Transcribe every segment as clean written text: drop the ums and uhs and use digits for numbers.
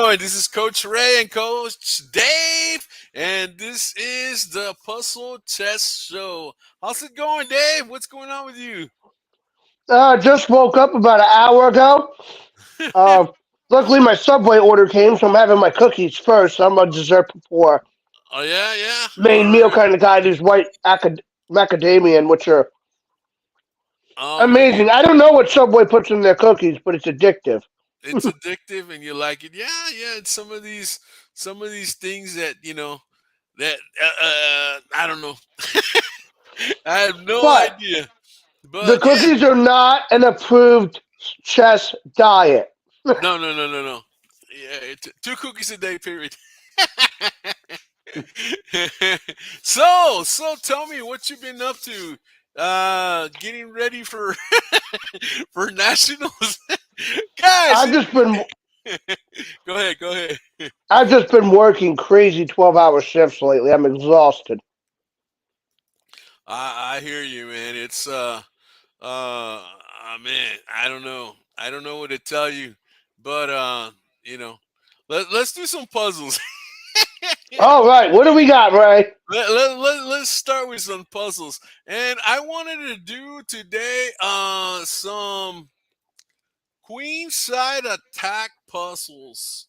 doing? This is Coach Ray and Coach Dave, and this is the Puzzle Chess Show. How's it going, Dave? What's going on with you? Just woke up about an hour ago. Uh, Luckily, my Subway order came, so I'm having my cookies first. I'm a dessert before Oh yeah, yeah. main All meal right. kind of guy. These white macadamia, which are Oh man, amazing. I don't know what Subway puts in their cookies, but it's addictive. it's addictive, and you like it. Yeah, yeah. It's some of these things that that I don't know. I have no But idea, the but yeah. cookies are not an approved chess diet. No, no, no, no, no. Yeah, two cookies a day. Period. So tell me what you've been up to. Getting ready for for nationals, guys. I've just been Go ahead, go ahead. I've just been working crazy 12-hour shifts lately. I'm exhausted. I hear you, man. It's man. I don't know what to tell you, but you know, let's do some puzzles. All right, what do we got, Ray? Let's start with some puzzles. And I wanted to do today some queen side attack puzzles.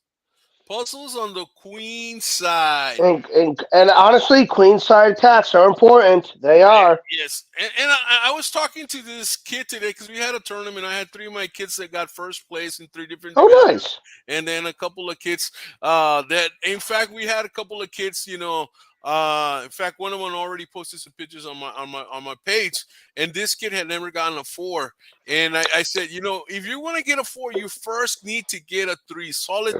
Puzzles on the queen side. And honestly, queenside attacks are important. They are. Yes. And I was talking to this kid today because we had a tournament. I had three of my kids that got first place in three different Oh, divisions. nice. And then a couple of kids that, in fact, we had a couple of kids, in fact, one of them already posted some pictures on my page, and this kid had never gotten a four. And I said, if you want to get a four, you first need to get a three, solid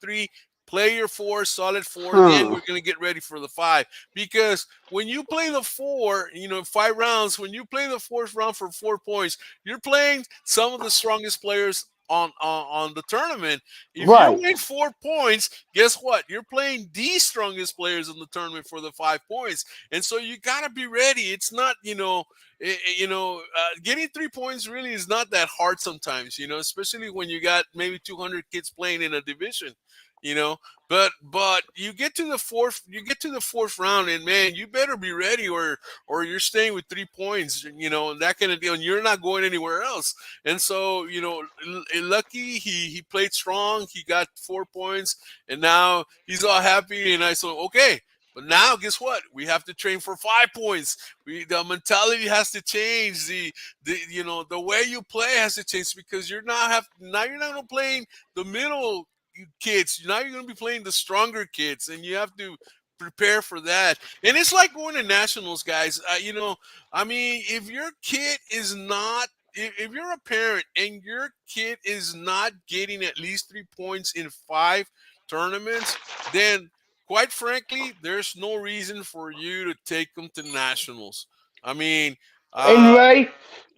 three. Play your four, solid four. Then Hmm. we're gonna get ready for the five. Because when you play the four, 5 rounds. When you play the fourth round for 4 points, you're playing some of the strongest players on the tournament. If you Right. win 4 points, guess what? You're playing the strongest players in the tournament for the 5 points, and so you gotta be ready. It's not, getting 3 points really is not that hard sometimes. Especially when you got maybe 200 kids playing in a division. You know, but you get to the fourth round, and man, you better be ready, or you're staying with 3 points. And that kind of deal, and you're not going anywhere else. And so, lucky he played strong. He got 4 points, and now he's all happy. And I said, okay. But now, guess what? We have to train for 5 points. The mentality has to change. The way you play has to change because now you're not playing the middle kids. Now you're going to be playing the stronger kids, and you have to prepare for that. And it's like going to nationals, guys. I mean, if your kid is not if you're a parent and your kid is not getting at least 3 points in 5 tournaments, then quite frankly, there's no reason for you to take them to nationals. I mean, And uh, Ray,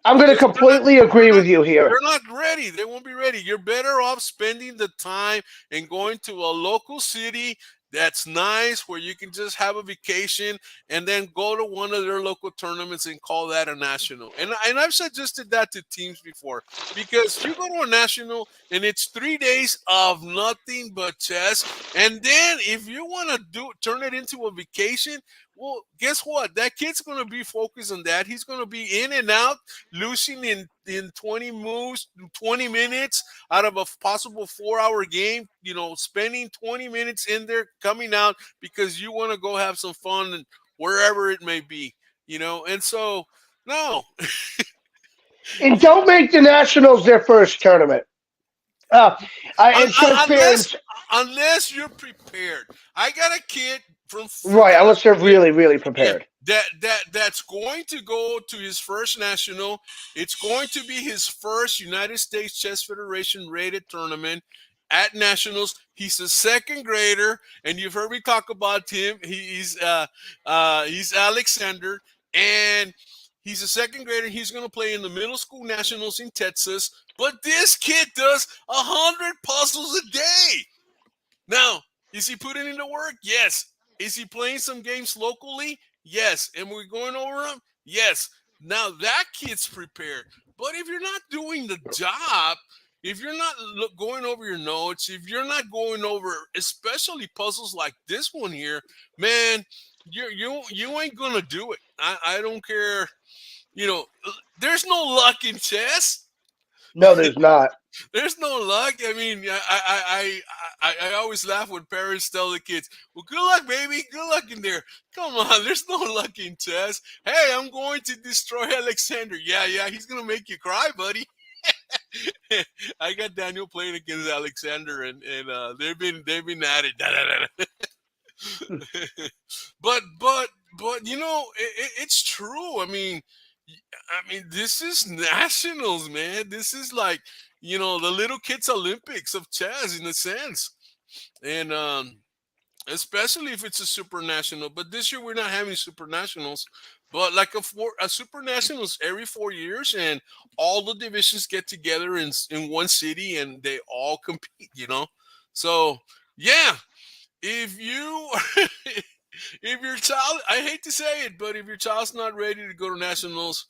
I'm going to because completely agree with you here. they're not ready. They won't be ready. You're better off spending the time and going to a local city that's nice where you can just have a vacation and then go to one of their local tournaments and call that a national. And I've suggested that to teams before because you go to a national and it's 3 days of nothing but chess. And then if you want to turn it into a vacation, well, guess what? That kid's going to be focused on that. He's going to be in and out, losing in 20 moves, 20 minutes out of a possible 4 hour game, spending 20 minutes in there, coming out because you want to go have some fun and wherever it may be, and so no. And don't make the Nationals their first tournament. Uh, Un- it's un- because unless parents, unless you're prepared. I got a kid from right, unless they're yeah, really, really yeah, prepared. that's going to go to his first national. It's going to be his first United States Chess Federation rated tournament at nationals. He's a second grader, and you've heard me talk about him. He's Alexander, and he's a second grader. He's going to play in the middle school nationals in Texas. But this kid does 100 puzzles a day. Now, is he putting in the work? Yes. Is he playing some games locally? Yes. And we're going over them? Yes. Now that kid's prepared. But if you're not doing the job, if you're not going over your notes, if you're not going over, especially puzzles like this one here, man, you ain't gonna do it. I don't care. You know, there's no luck in chess. No, there's not. There's no luck. I mean, I always laugh when parents tell the kids, "Well, good luck, baby. Good luck in there." Come on, there's no luck in chess. Hey, I'm going to destroy Alexander. Yeah, yeah, he's gonna make you cry, buddy. I got Daniel playing against Alexander, and they've been at it. Da, da, da, da. but it's true. I mean, this is nationals, man. This is like the little kids Olympics of chess in a sense, and especially if it's a super national. But this year we're not having super nationals, but like a super nationals every 4 years, and all the divisions get together in one city and they all compete. So yeah, if you if your child, I hate to say it, but if your child's not ready to go to nationals,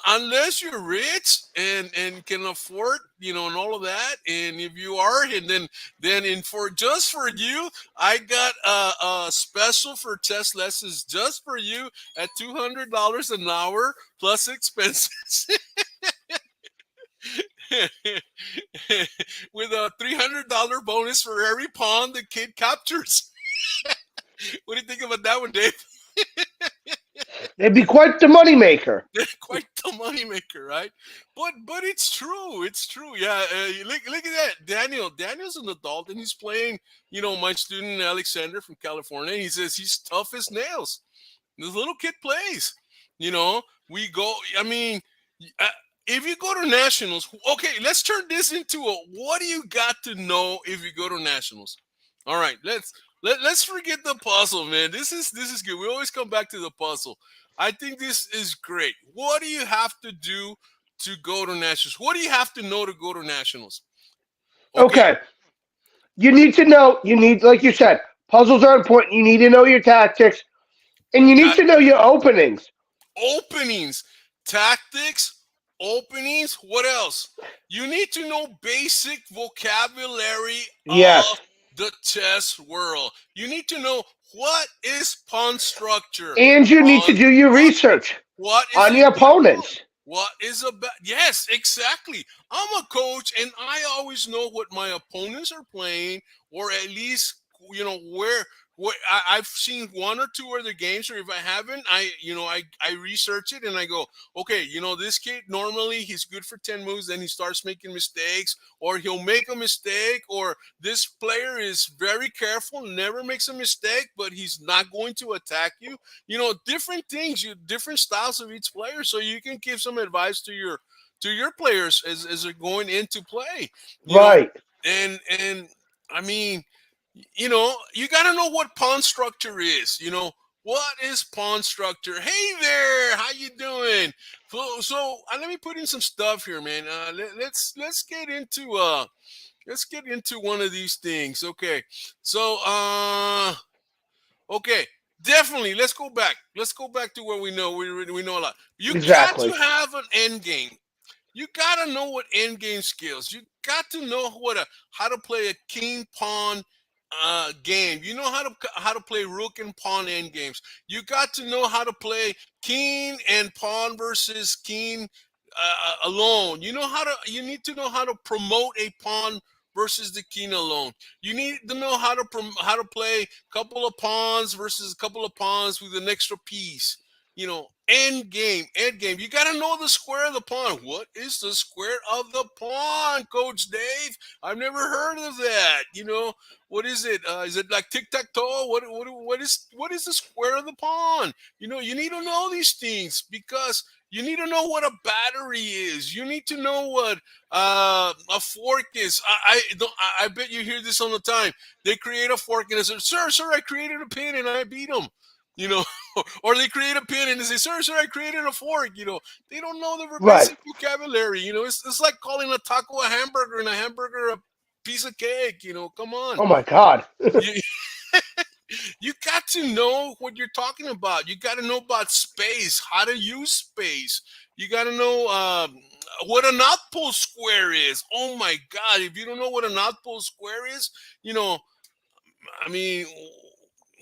unless you're rich and can afford, and all of that, and if you are, and then in for just for you, I got a special for chess lessons just for you at $200 an hour plus expenses. With a $300 bonus for every pawn the kid captures. What do you think about that one, Dave? They'd be quite the moneymaker. Quite the moneymaker, right? But it's true. It's true. Yeah. Look at that. Daniel's an adult and he's playing. My student Alexander from California. He says he's tough as nails. This little kid plays. We go. I mean, uh, if you go to nationals, okay, let's turn this into a what do you got to know if you go to nationals? All right, let's forget the puzzle, man. This is good. We always come back to the puzzle. I think this is great. What do you have to do to go to nationals? What do you have to know to go to nationals? Okay, Okay, you need to know. You need, like you said, puzzles are important. You need to know your tactics, and you need to know your openings. openings, tactics, openings. What else? You need to know basic vocabulary Yes, of the chess world. You need to know what is pawn structure. and you need to Pawn do your structure. research What is on a the good pawn? opponents. What is a bad? Yes, exactly. I'm a coach, and I always know what my opponents are playing, or at least where. I've seen one or two other games, or if I haven't, I research it and I go, okay, this kid normally he's good for 10 moves, then he starts making mistakes, or he'll make a mistake, or this player is very careful, never makes a mistake, but he's not going to attack you. Different things, different styles of each player, so you can give some advice to your players as they're going into play. You know, Right. and I mean, you got to know what pawn structure is. What is pawn structure? Hey there, how you doing? So let me put in some stuff here, man. Let's get into one of these things. Okay, so okay, definitely. Let's go back. Let's go back to where we know we know a lot. You got to Exactly. have an end game. You got to know what end game skills. You got to know how to play a king pawn game. You know how to play rook and pawn end games. You got to know how to play king and pawn versus king alone. You need to know how to promote a pawn versus the king alone. You need to know how to play a couple of pawns versus a couple of pawns with an extra piece. End game, end game. You got to know the square of the pawn. What is the square of the pawn, Coach Dave? I've never heard of that. What is it? Is it like tic tac toe? What is the square of the pawn? You need to know these things because you need to know what a battery is. You need to know what a fork is. I bet you hear this all the time. They create a fork and they say, "Sir, I created a pin and I beat them." You know, or they create a pin and they say, "Sir, I created a fork." They don't know the Right. basic vocabulary. It's like calling a taco a hamburger and a hamburger a piece of cake. Come on. Oh my God. You, you got to know what you're talking about. You got to know about space, how to use space. You got to know what a North Pole Square is. Oh my God! If you don't know what a North Pole Square is, you know, I mean,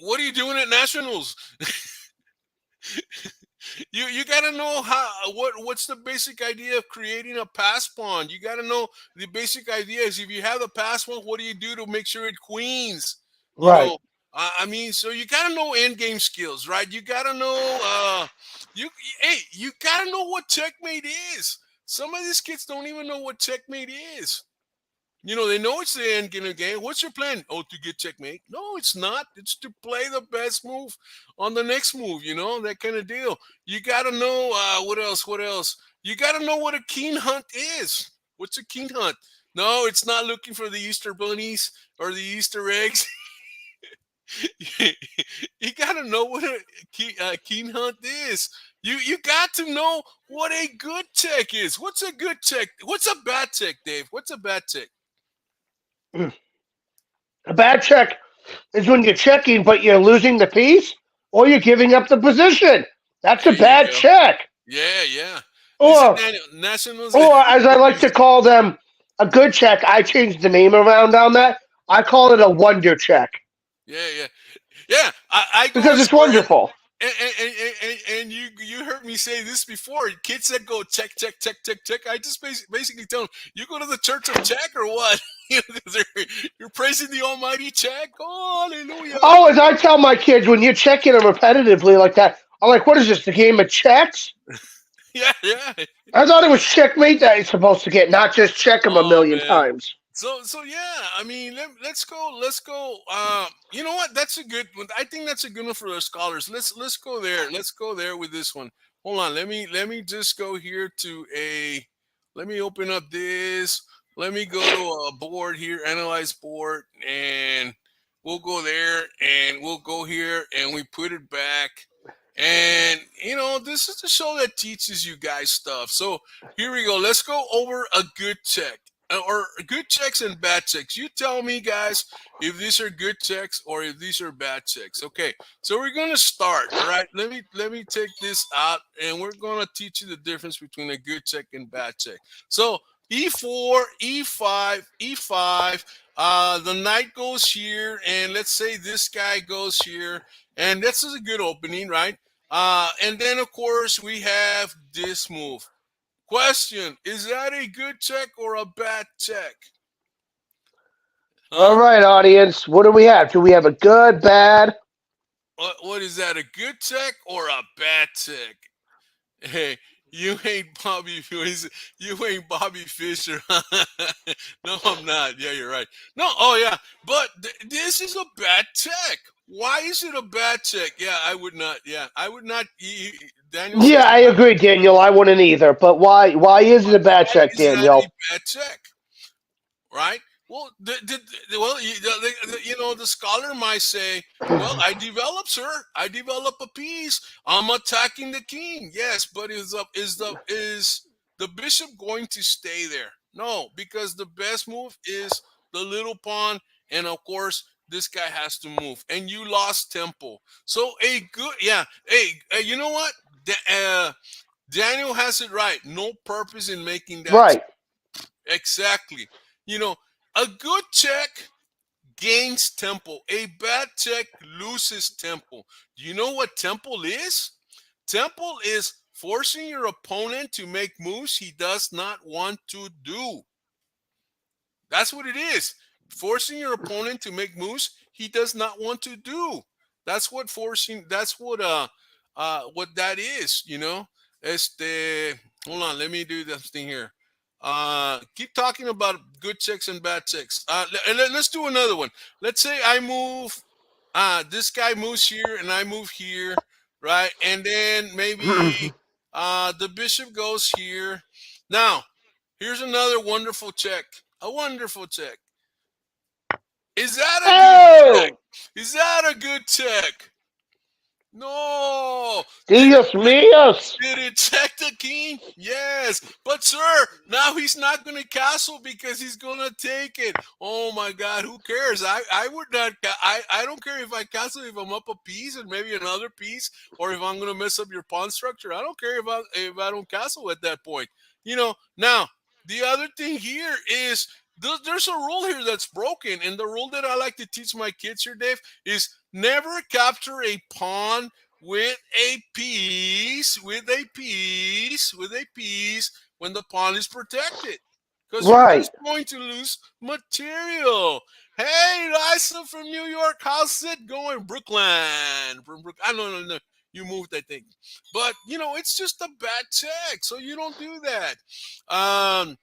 what are you doing at nationals? You got to know what's the basic idea of creating a pass pawn. You got to know the basic idea is if you have the pass pawn, what do you do to make sure it queens? You Right. know, I mean, so you got to know end game skills, right? You got to know you hey, you got to know what checkmate is. Some of these kids don't even know what checkmate is. You know, they know it's the end game of the game. What's your plan? Oh, to get checkmate. No, it's not. It's to play the best move on the next move, you know, that kind of deal. You got to know what else? What else? You got to know what a keen hunt is. What's a keen hunt? No, it's not looking for the Easter bunnies or the Easter eggs. You got to know what a keen hunt is. You got to know what a good check is. What's a good check? What's a bad check, Dave? What's a bad check? A bad check is when you're checking, but you're losing the piece or you're giving up the position. That's a There you bad go. check. Yeah, yeah. Listen, Or, Daniel, Nationals. or as I like to call them, a good check. I changed the name around on that. I call it a wonder check Yeah, yeah, yeah. I go because as it's far wonderful. and you heard me say this before. Kids that go check check check check check. I just basically tell them, you go to the church of check or what? You know, 'cause you're praising the Almighty check. Oh, hallelujah. Oh, as I tell my kids, when you're checking them repetitively like that, I'm like, what is this, the game of checks? Yeah, yeah. I thought it was checkmate that you're supposed to get, not just check them a Oh million man. times. So yeah, I mean, let's go. Let's go. You know what? That's a good one. I think that's a good one for the scholars. Let's go there. Let's go there with this one. Hold on. Let me just go here to a. Let me open up this. Let me go to a board here, analyze board, and we'll go there, and we'll go here, and we put it back. And this is the show that teaches you guys stuff. So here we go. Let's go over a good check or good checks and bad checks. You tell me, guys, if these are good checks or if these are bad checks. Okay, so we're gonna start. All right, let me take this out, and we're gonna teach you the difference between a good check and bad check. So E4, E5, E5. The knight goes here, and let's say this guy goes here, and this is a good opening, right? And then of course we have this move. Question: is that a good check or a bad check? All Huh? right, audience, what do we have? Do we have a good, bad? What is that? A good check or a bad check? Hey, you ain't Bobby. You ain't Bobby Fischer. No, I'm not. Yeah, you're right. No, oh yeah, but this is a bad check. Why is it a bad check? Yeah, I would not. Yeah, I would not. Daniel Yeah, says, I agree, Daniel. I wouldn't either. But why? Why is it a bad why check, is that a Daniel? bad check? Right? Well, the scholar might say, "Well, I develop, sir. I develop a piece. I'm attacking the king. Yes, but is the bishop going to stay there? No, because the best move is the little pawn, and of course, this guy has to move, and you lost tempo. So a good, yeah. Hey, you know what? Daniel has it right. No purpose in making that. Right. Exactly. You know, a good check gains tempo. A bad check loses tempo. Do you know what tempo is? Tempo is forcing your opponent to make moves he does not want to do. That's what it is. Forcing your opponent to make moves he does not want to do. That's what forcing. That's what that is. Este. Hold on. Let me do this thing here. Keep talking about good checks and bad checks. Let's do another one. Let's say I move. This guy moves here and I move here, right? And then maybe the bishop goes here. Now, here's another wonderful check. A wonderful check. Is that a good check? Oh, Is that a good check? No. Dios míos. Did it check the king? Yes. But sir, now he's not gonna castle because he's gonna take it. Oh my god, who cares? I would not I don't care if I castle if I'm up a piece and maybe another piece, or if I'm gonna mess up your pawn structure. I don't care if I don't castle at that point. Now the other thing here is there's a rule here that's broken, and the rule that I like to teach my kids here, Dave, is never capture a pawn with a piece, when the pawn is protected, because you're Right. just going to lose material. Hey, Lisa from New York, how's it going? Brooklyn, from Brook. I know, no, you moved, I think, but it's just a bad check, so you don't do that. Um,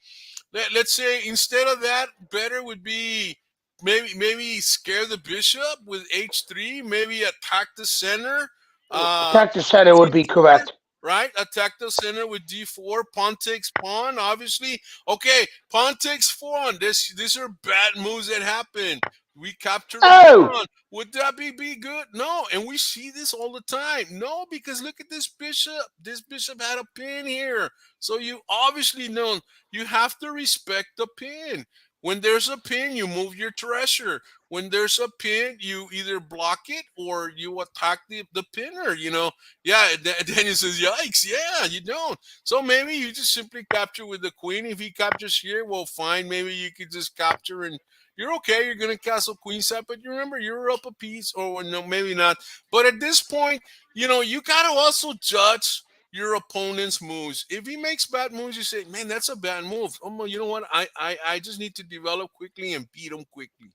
let's say instead of that, better would be maybe scare the bishop with h3, maybe attack the center. Attack the With center would be d4, correct. right? Attack the center with d4. Pawn takes pawn, obviously. Okay, pawn takes pawn. These are bad moves that happen. We capture the Oh, pawn. Would that be good? No, and we see this all the time. No, because look at this bishop. This bishop had a pin here, so you obviously know you have to respect the pin. When there's a pin, you move your treasure. When there's a pin, you either block it or you attack the pinner. Yeah. Daniel says, "Yikes! Yeah, you don't." So maybe you just simply capture with the queen. If he captures here, well, fine. Maybe you could just capture and you're okay. You're gonna castle queenside, but you remember you're up a piece, or no, maybe not. But at this point, you gotta also judge your opponent's moves. If he makes bad moves, you say, "Man, that's a bad move." Oh, well, you know what? I just need to develop quickly and beat him quickly.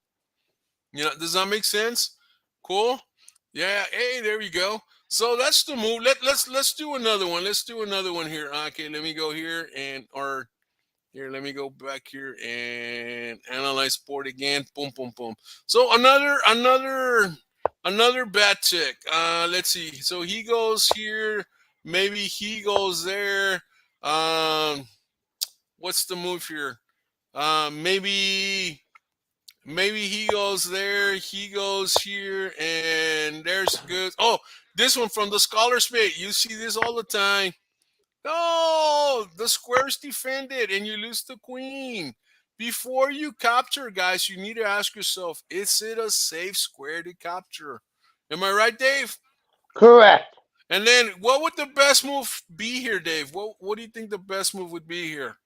Does that make sense? Cool. Yeah. Hey, there we go. So that's the move. Let's do another one. Let's do another one here. Okay, let me go here here. Let me go back here and analyze sport again. Boom, boom, boom. So another bad check. Let's see. So he goes here. Maybe he goes there. Um, what's the move here? Maybe he goes there, he goes here, and there's good. Oh, this one from the Scholar's Mate. You see this all the time. No, the square is defended, and you lose the queen. Before you capture, guys, you need to ask yourself: is it a safe square to capture? Am I right, Dave? correct. And then, what would the best move be here, Dave? What do you think the best move would be here?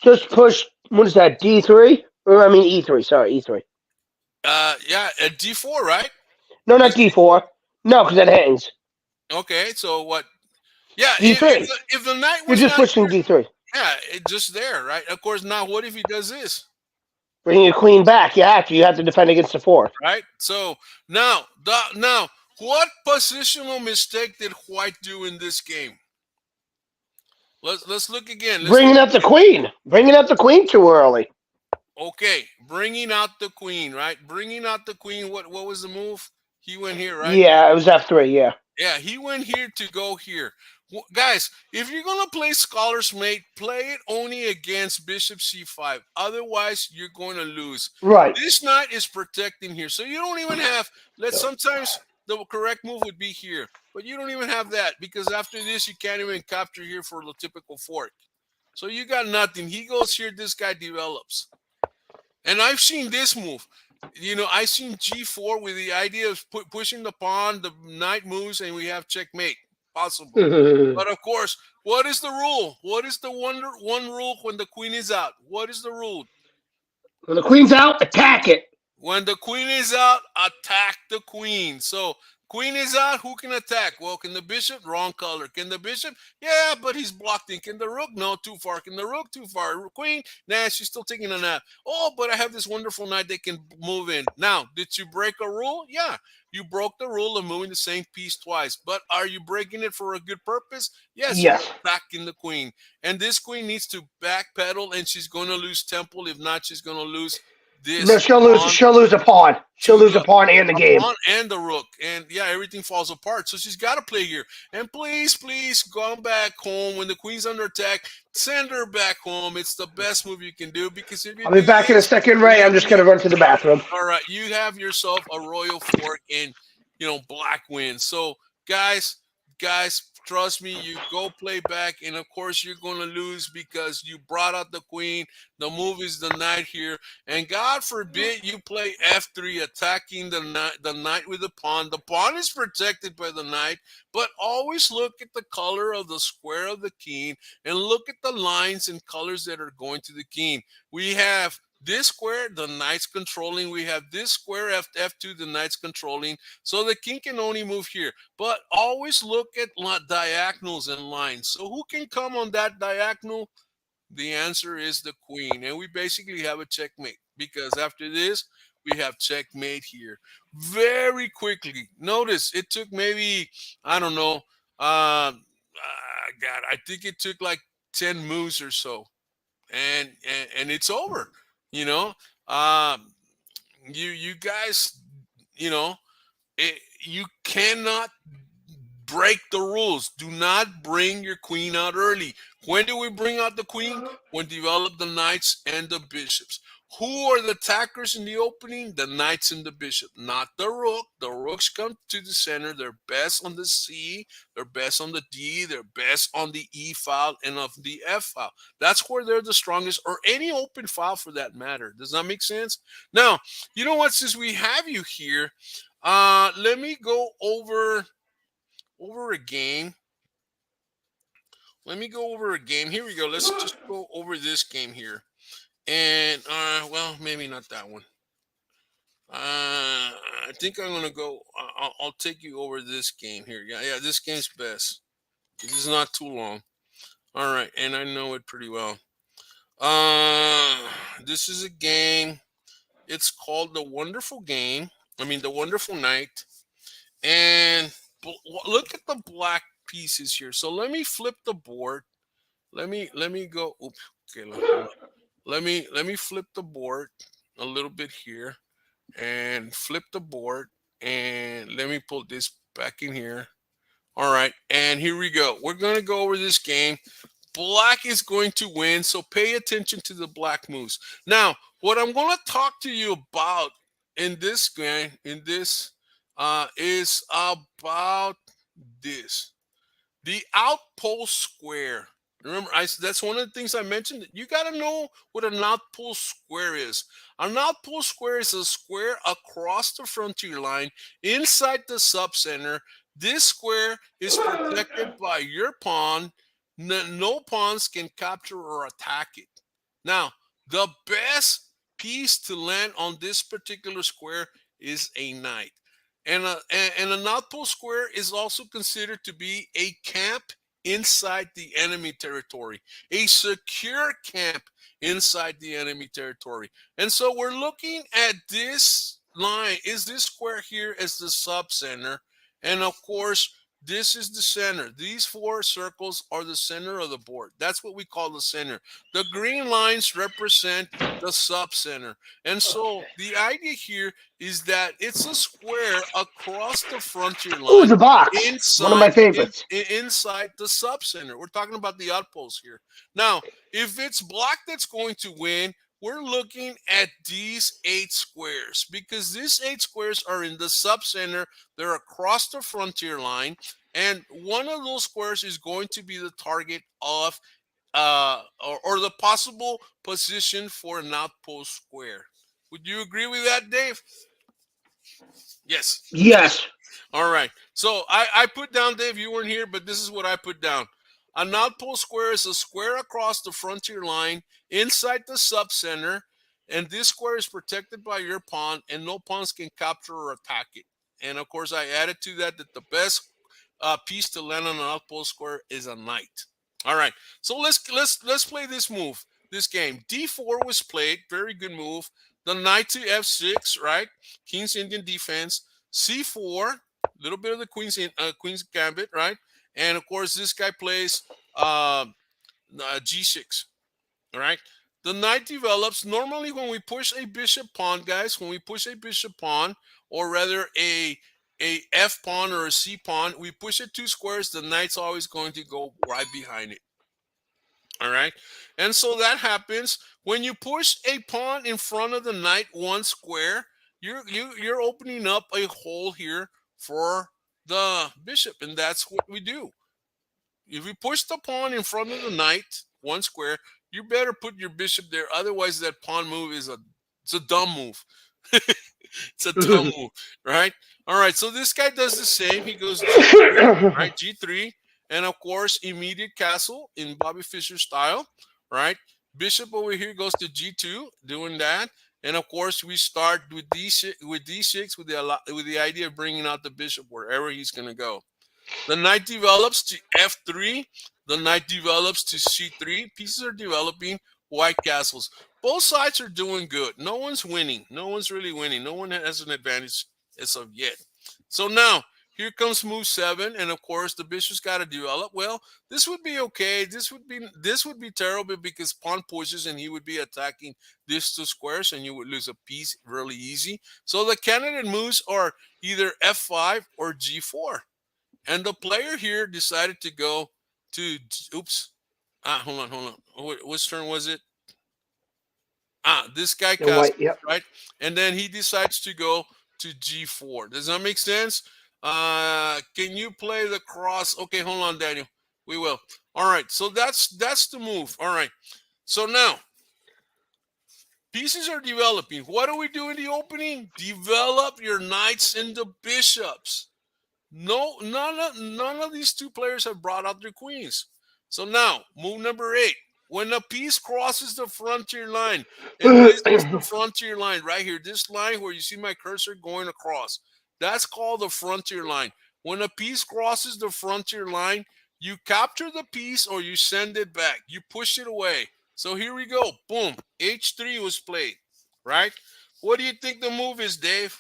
Just push. What is that? D3? Or I mean E3. Sorry, E3. Yeah, a D4, right? No, not Just D4. No, because that hangs. okay. So what? Yeah, D3. if the knight You're was just not pushing here, D3. yeah, it's just there, right? Of course. Now, what if he does this, Bringing your queen back. You have to. You have to defend against the fourth. right? So now, what positional mistake did White do in this game? Let's look again. Let's look Bringing up the again. queen. Bringing up the queen too early. Okay, bringing out the queen, right? Bringing out the queen. What was the move? He went here, right? Yeah, it was F3. Yeah. Yeah, he went here to go here. Guys, if you're going to play Scholar's Mate, play it only against Bishop C5. Otherwise, you're going to lose. Right. This knight is protecting here. So you don't even have, sometimes the correct move would be here. But you don't even have that because after this, you can't even capture here for the typical fork. So you got nothing. He goes here, this guy develops. And I've seen this move. I've seen G4 with the idea of pushing the pawn, the knight moves, and we have checkmate. Possible. when But of course, what is the rule? What is the one rule when the queen is out? What is the rule? the queen's out, attack it. When the queen is out, attack the queen. So queen is out, who can attack? Well, can the bishop? Wrong color. Can the bishop? Yeah, but he's blocked in. Can the rook? No, too far. Can the rook? Too far. Queen? Nah, she's still taking a nap. Oh, but I have this wonderful knight that can move in. Now, did you break a rule? Yeah. You broke the rule of moving the same piece twice. But are you breaking it for a good purpose? Yes, you're Yes. attacking the queen. And this queen needs to backpedal, and she's going to lose temple. If not, she's going to lose No, this she'll lose. pawn She'll lose a pawn. She'll to lose a pawn and the a game. pawn and the rook, and yeah, everything falls apart. So she's got to play here. And please go back home when the queen's under attack. Send her back home. It's the best move you can do because if you I'll be do back in a this, second, Ray. I'm just gonna run to the bathroom. all right, you have yourself a royal fork, and black wins. So guys, trust me, you go play back, and of course you're going to lose because you brought out the queen. The move is the knight here, and God forbid you play f3, attacking the knight with the pawn. The pawn is protected by the knight, but always look at the color of the square of the king, and look at the lines and colors that are going to the king. We have this square, the knight's controlling. We have this square f2, the knight's controlling. So the king can only move here. But always look at diagonals and lines. So who can come on that diagonal? The answer is the queen. And we basically have a checkmate, because after this, we have checkmate here. Very quickly. Notice it took maybe, I don't know, God, I think it took like 10 moves or so. And it's over. You know, um, you guys, you know, you cannot break the rules. Do not bring your queen out early. When do we bring out the queen? When develop the knights and the bishops. Who are the attackers in the opening? The knights and the bishop, not the rook. The rooks come to the center. They're best on the C, they're best on the D, they're best on the E file and of the F file. That's where they're the strongest, or any open file for that matter. Does that make sense? Now, you know what? Since we have you here, let me go over a game. Let me go over a game. Here we go. Let's just go over this game here. And well, maybe not that one. I think I'm gonna go. I'll take you over this game here. Yeah. This game's best. This is not too long. All right, and I know it pretty well. This is a game. It's called The Wonderful Game. I mean, The Wonderful Night. And look at the black pieces here. So let me flip the board. Let me go. Oops. Okay. Let me flip the board a little bit here, and flip the board, and let me pull this back in here. All right, and here we go. We're gonna go over this game. Black is going to win, so pay attention to the black moves. Now, what I'm going to talk to you about in this game, is about this. The outpost square. Remember, that's one of the things I mentioned. You got to know what an outpost square is. An outpost square is a square across the frontier line inside the subcenter. This square is protected by your pawn. No pawns can capture or attack it. Now, the best piece to land on this particular square is a knight. And an outpost square is also considered to be a camp inside the enemy territory, a secure camp inside the enemy territory. And so we're looking at this line. Is this square here as the sub center? And of course, this is the center. These four circles are the center of the board. That's what we call the center. The green lines represent the sub center. And so the idea here is that it's a square across the frontier Ooh, line the box. One of my favorites. inside the sub center. We're talking about the outpost here. Now, if it's black that's going to win, we're looking at these 8 squares, because these 8 squares are in the sub center. They're across the frontier line, and one of those squares is going to be the target of or the possible position for an outpost square. Would you agree with that, Dave? Yes. Yes. All right. So I put down, Dave, you weren't here, but this is what I put down. An outpost square is a square across the frontier line inside the subcenter, and this square is protected by your pawn, and no pawns can capture or attack it. And of course, I added to that the best piece to land on an outpost square is a knight. All right. So let's play this move, this game. D4 was played, very good move. The knight to F6, right? King's Indian defense. C4, little bit of the queen's gambit, right? And of course, this guy plays G6. All right. The knight develops. Normally, when we push a bishop pawn, guys, when we push a bishop pawn, or rather a F pawn or a C pawn, we push it 2 squares. The knight's always going to go right behind it. All right. And so that happens when you push a pawn in front of the knight 1 square. You're opening up a hole here for the bishop, and that's what we do. if you push the pawn in front of the knight, one square, you better put your bishop there. Otherwise, that pawn move is it's a dumb move. It's a dumb move, right? All right, so this guy does the same. He goes G3, right? G3, and of course, immediate castle in Bobby Fischer style, right? Bishop over here goes to G2, doing that, and of course, we start with D6 with the idea of bringing out the bishop wherever he's going to go. The knight develops to F3. The knight develops to C3. Pieces are developing. White castles. Both sides are doing good. No one's winning. No one's really winning. No one has an advantage as of yet. So now, here comes move 7, and of course the bishop's got to develop. Well, this would be okay. This would be terrible because pawn pushes and he would be attacking these two squares and you would lose a piece really easy. So the candidate moves are either F5 or G4. And the player here decided to go to, oops. Hold on. Which turn was it? This guy And cast, white, yep. right? And then he decides to go to G4. Does that make sense? Can you play the cross? Okay, hold on, Daniel. We will. All right, so that's the move. All right. So now, pieces are developing. What do we do in the opening? Develop your knights into bishops. No, none of these two players have brought out their queens. So now, move number 8. When a piece crosses the frontier line, and this is the frontier line right here, this line where you see my cursor going across, that's called the frontier line. When a piece crosses the frontier line, you capture the piece or you send it back. You push it away. So here we go. Boom. H3 was played, right? What do you think the move is, Dave?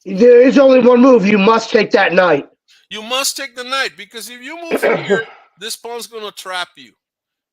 There is only one move. You must take that knight. You must take the knight because if you move here, this pawn's going to trap you.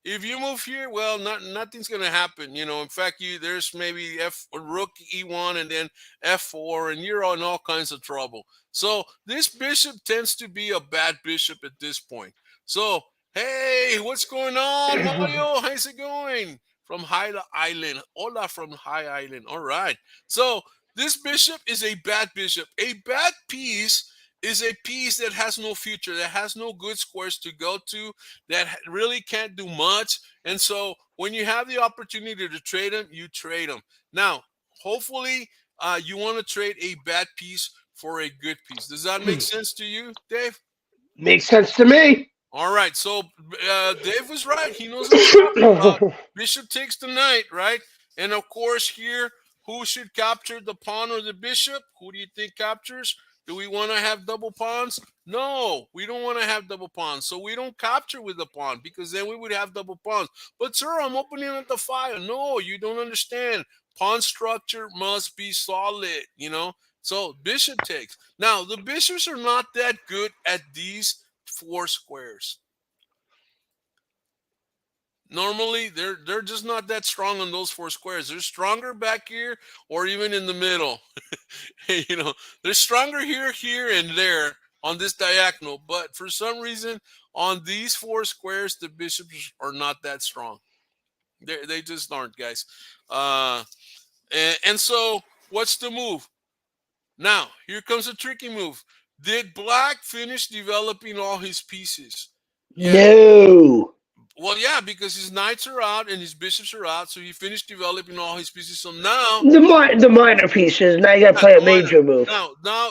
If you move here, well, nothing's going to happen. In fact, there's maybe rook E1 and then F4, and you're in all kinds of trouble. So this bishop tends to be a bad bishop at this point. So, hey, what's going on, Mario? How's it going? From High Island. Hola from High Island. All right. So this bishop is a bad bishop. A bad piece is a piece that has no future, that has no good squares to go to, that really can't do much. And so when you have the opportunity to trade them, you trade them. Now, hopefully, you want to trade a bad piece for a good piece. Does that make sense to you, Dave? Makes sense to me. All right. So Dave was right. He knows what he's talking about. Bishop takes the knight, right? And of course, here, who should capture the pawn or the bishop? Who do you think captures? Do we want to have double pawns? No, we don't want to have double pawns. So we don't capture with the pawn because then we would have double pawns. But sir, I'm opening at the file. No, you don't understand. Pawn structure must be solid. So bishop takes. Now, the bishops are not that good at these 4 squares. Normally, they're just not that strong on those 4 squares. They're stronger back here or even in the middle. They're stronger here, and there on this diagonal. But for some reason, on these 4 squares, the bishops are not that strong. They just aren't, guys. And so, what's the move? Now, here comes a tricky move. Did Black finish developing all his pieces? Yeah. No. Well, yeah, because his knights are out and his bishops are out, so he finished developing all his pieces. So now The minor pieces. Now you got to play a major move. Now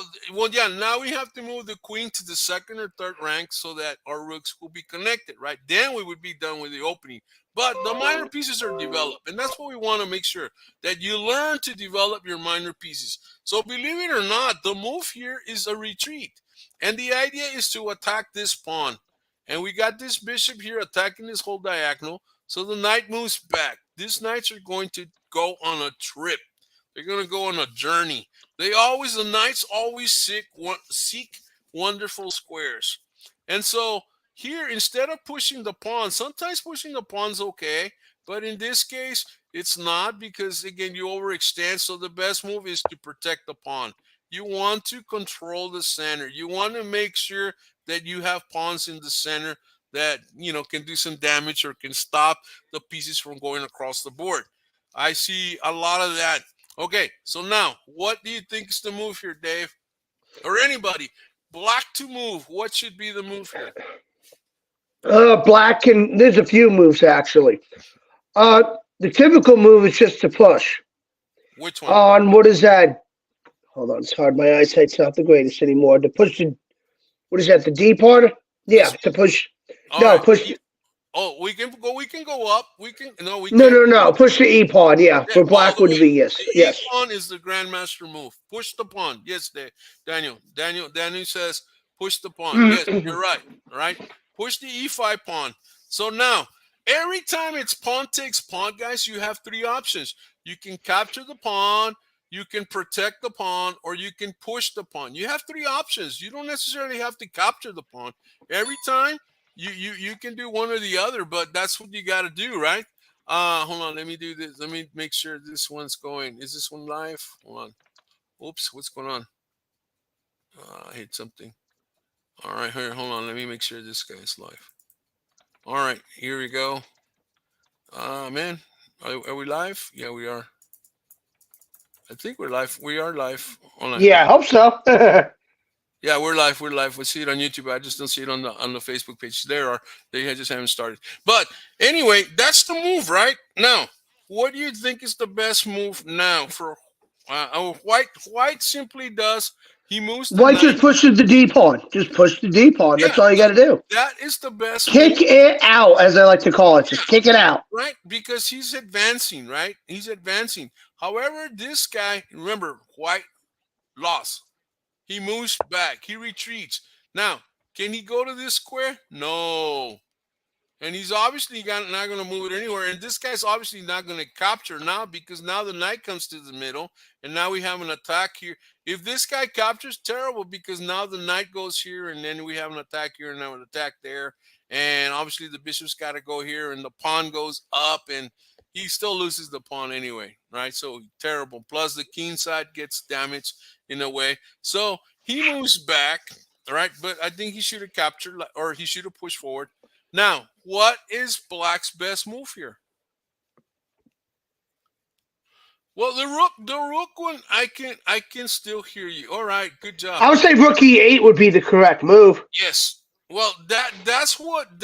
we have to move the queen to the second or third rank so that our rooks will be connected, right? Then we would be done with the opening. But the minor pieces are developed, and that's what we want to make sure, that you learn to develop your minor pieces. So believe it or not, the move here is a retreat, and the idea is to attack this pawn. And we got this bishop here attacking this whole diagonal. So the knight moves back. These knights are going to go on a trip. They're going to go on a journey. The knights always seek wonderful squares. And so here, instead of pushing the pawn, sometimes pushing the pawn's okay. But in this case, it's not because, again, you overextend. So the best move is to protect the pawn. You want to control the center. You want to make sure that you have pawns in the center that can do some damage or can stop the pieces from going across the board. I see a lot of that. Okay, so now what do you think is the move here, Dave, or anybody? Black to move. What should be the move here? Black can. There's a few moves actually. The typical move is just to push. Which one? On what is that? Hold on, it's hard. My eyesight's not the greatest anymore. To push the what is that? The D part? Yeah, This to one. push. All No, right. push. Oh, we can go. We can go up. We can. No, we No, can't no, go no. up. Push the E pawn. Yeah, Yeah, for all black the would way. be yes, The E yes. pawn is the grandmaster move. Push the pawn. Yes, Daniel. Daniel says push the pawn. Yes, you're right. All right. Push the E5 pawn. So now, every time it's pawn takes pawn, guys, you have three options. You can capture the pawn, you can protect the pawn, or you can push the pawn. You have three options. You don't necessarily have to capture the pawn. Every time you can do one or the other, but that's what you got to do, right? Hold on. Let me do this. Let me make sure this one's going. Is this one live? Hold on. Oops. What's going on? I hit something. All right. Here. Hold on. Let me make sure this guy's live. All right. Here we go. Man. Are we live? Yeah, we are. I think we're live. We are live. Hold on. Yeah, I hope so. Yeah, we're live. We're live. We see it on YouTube. I just don't see it on the Facebook page. There are. They just haven't started. But anyway, that's the move, right? Now, what do you think is the best move now for White? White simply does. He moves the White just knight. pushes the D pawn. Just push the D pawn. That's Yeah, all you got to do. that is the best Kick move. it out, as I like to call it. Just Yeah, kick it out. right. Because he's advancing, right? He's advancing. However, this guy, remember, White lost. He moves back. He retreats. Now, can he go to this square? No. And he's obviously not going to move it anywhere. And this guy's obviously not going to capture now because now the knight comes to the middle. And now we have an attack here. If this guy captures, terrible because now the knight goes here. And then we have an attack here and now an attack there. And obviously the bishop's got to go here. And the pawn goes up. And he still loses the pawn anyway. Right? So terrible. Plus the king side gets damaged in a way. So he moves back. All right. But I think he should have captured or he should have pushed forward. Now, what is Black's best move here? Well, the rook one, I can still hear you. All right, good job. I would say rook E8 would be the correct move. Yes. Well, that's what